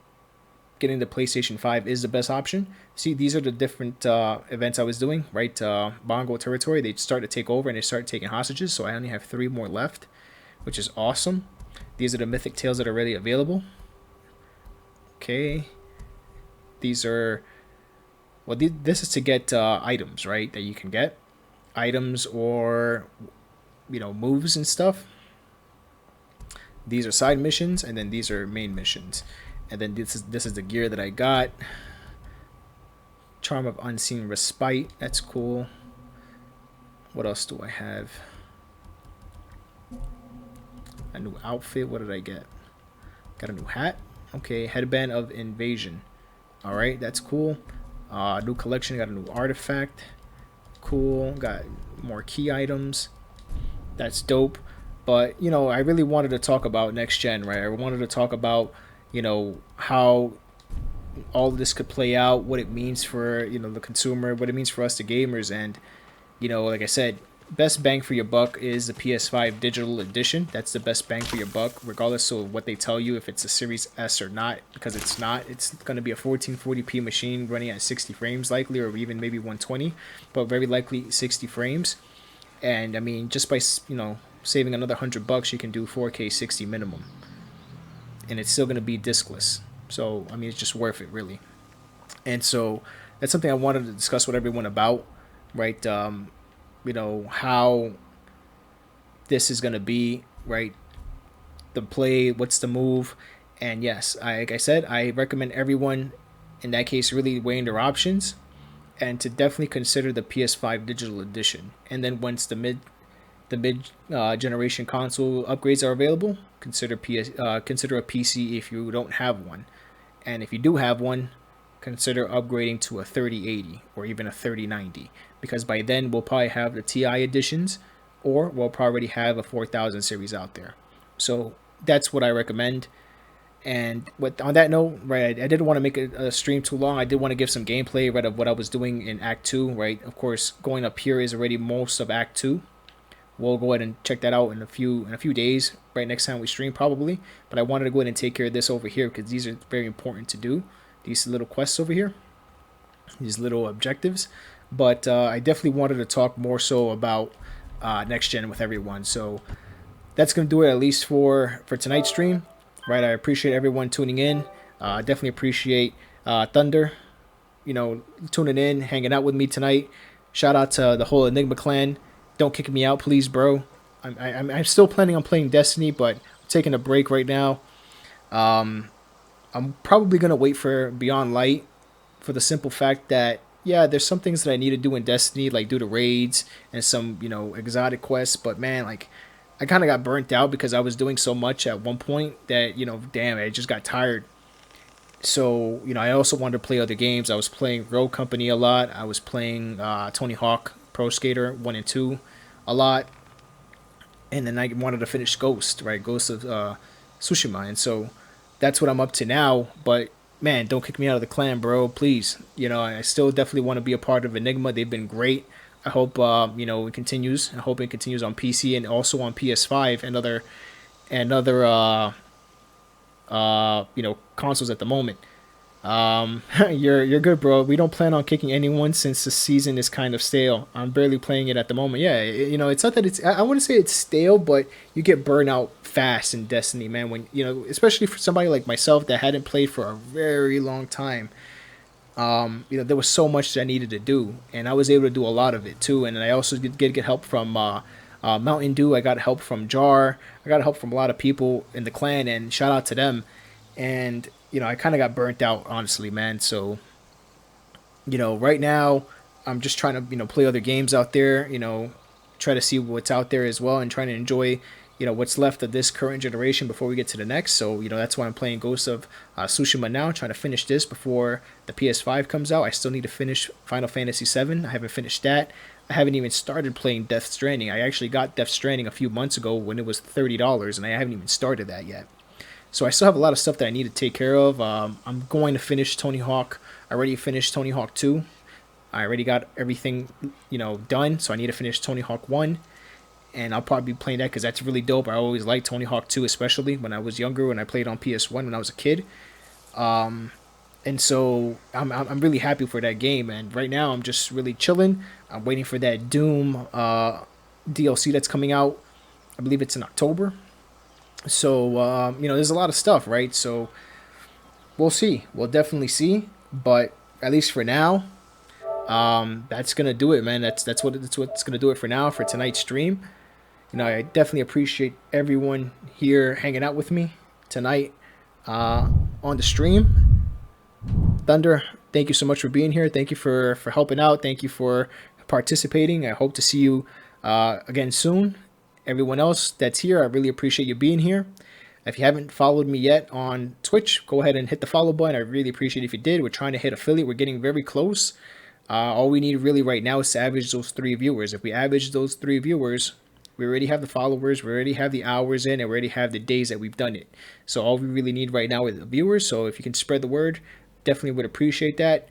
getting the PlayStation 5 is the best option. See, these are the different events I was doing, right? Bongo territory, they start to take over and they start taking hostages. So I only have 3 more left, which is awesome. These are the mythic tales that are already available. Okay. These are, well, this is to get items, right? That you can get. Items or, you know, moves and stuff. These are side missions, and then these are main missions. And then this is the gear that I got. Charm of Unseen Respite. That's cool. What else do I have? A new outfit. What did I get? Got a new hat. Okay, Headband of Invasion. Alright, that's cool. New collection. Got a new artifact. Cool. Got more key items. That's dope. But, you know, I really wanted to talk about next gen, right? I wanted to talk about, you know, how all of this could play out, what it means for, you know, the consumer, what it means for us, the gamers. And, you know, like I said, best bang for your buck is the PS5 digital edition. That's the best bang for your buck, regardless of what they tell you, if it's a Series S or not, because it's not. It's going to be a 1440p machine running at 60 frames likely, or even maybe 120, but very likely 60 frames. And I mean, just by, you know, saving another $100, you can do 4K 60 minimum, and it's still going to be discless. So I mean, it's just worth it, really. And so that's something I wanted to discuss with everyone about, right? You know, how this is going to be, right? The play, what's the move. And yes, like I said, I recommend everyone in that case really weighing their options and to definitely consider the PS5 digital edition. And then once the mid generation console upgrades are available, consider a PC if you don't have one. And if you do have one, consider upgrading to a 3080 or even a 3090, because by then we'll probably have the TI editions, or we'll probably already have a 4000 series out there. So that's what I recommend. And on that note, right, I didn't want to make a stream too long. I did want to give some gameplay, right, of what I was doing in Act 2, right? Of course, going up here is already most of Act 2. We'll go ahead and check that out in a few days, right, next time we stream probably. But I wanted to go ahead and take care of this over here because these are very important to do. These little quests over here. these little objectives. But I definitely wanted to talk more so about next gen with everyone. So that's gonna do it, at least for tonight's stream. Right, I appreciate everyone tuning in. Definitely appreciate Thunder, tuning in, hanging out with me tonight. Shout out to the whole Enigma clan. Don't kick me out, please, bro. I'm still planning on playing Destiny, but I'm taking a break right now. I'm probably gonna wait for Beyond Light for the simple fact that, yeah, there's some things that I need to do in Destiny, like do the raids and some exotic quests. But man, like, I kind of got burnt out because I was doing so much at one point that, damn, I just got tired. So, I also wanted to play other games. I was playing Rogue Company a lot. I was playing Tony Hawk Pro Skater 1 and 2 a lot. And then I wanted to finish Ghost, right? Ghost of Tsushima. And so that's what I'm up to now. But man, don't kick me out of the clan, bro. Please. I still definitely want to be a part of Enigma. They've been great. I hope it continues. I hope it continues on PC and also on PS5 and other consoles at the moment. You're good, bro. We don't plan on kicking anyone since the season is kind of stale. I'm barely playing it at the moment. Yeah, it's not that it's. I wouldn't say it's stale, but you get burned out fast in Destiny, man. When especially for somebody like myself that hadn't played for a very long time. There was so much that I needed to do, and I was able to do a lot of it too. And I also did get help from Mountain Dew. I got help from Jar. I got help from a lot of people in the clan, and shout out to them. And I kind of got burnt out, honestly, man. So right now I'm just trying to play other games out there. Try to see what's out there as well, and trying to enjoy what's left of this current generation before we get to the next. So that's why I'm playing Ghost of Tsushima now, trying to finish this before the PS5 comes out. I still need to finish Final Fantasy VII. I haven't finished that. I haven't even started playing Death Stranding. I actually got Death Stranding a few months ago when it was $30, and I haven't even started that yet. So I still have a lot of stuff that I need to take care of. I'm going to finish Tony Hawk. I already finished Tony Hawk 2. I already got everything done, so I need to finish Tony Hawk 1. And I'll probably be playing that because that's really dope. I always liked Tony Hawk 2, especially when I was younger, when I played on PS1 when I was a kid. And so I'm really happy for that game. And right now I'm just really chilling. I'm waiting for that Doom DLC that's coming out. I believe it's in October. So, there's a lot of stuff, right? So we'll see. We'll definitely see. But at least for now, that's going to do it, man. That's what's going to do it for now, for tonight's stream. I definitely appreciate everyone here hanging out with me tonight on the stream. Thunder, thank you so much for being here. Thank you for helping out. Thank you for participating. I hope to see you again soon. Everyone else that's here, I really appreciate you being here. If you haven't followed me yet on Twitch, go ahead and hit the follow button. I really appreciate it if you did. We're trying to hit affiliate. We're getting very close. All we need really right now is to average those 3 viewers. If we average those 3 viewers, we already have the followers, we already have the hours in, and we already have the days that we've done it. So all we really need right now is the viewers. So if you can spread the word, definitely would appreciate that.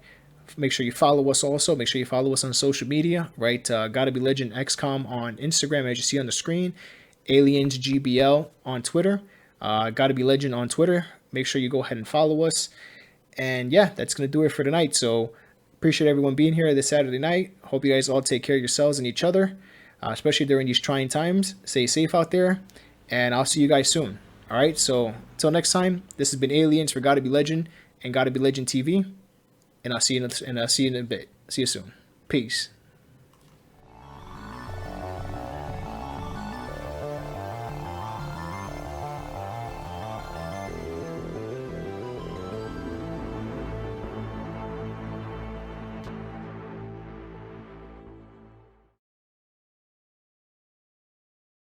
Make sure you follow us also. Make sure you follow us on social media, right? Gotta Be Legend XCOM on Instagram, as you see on the screen. ALIANZ GBL on Twitter. Gotta Be Legend on Twitter. Make sure you go ahead and follow us. And yeah, that's going to do it for tonight. So appreciate everyone being here this Saturday night. Hope you guys all take care of yourselves and each other, especially during these trying times. Stay safe out there, and I'll see you guys soon. All right, so until next time, this has been ALIANZ for Gotta Be Legend and Gotta Be Legend TV, and I'll see you in a bit. See you soon. Peace.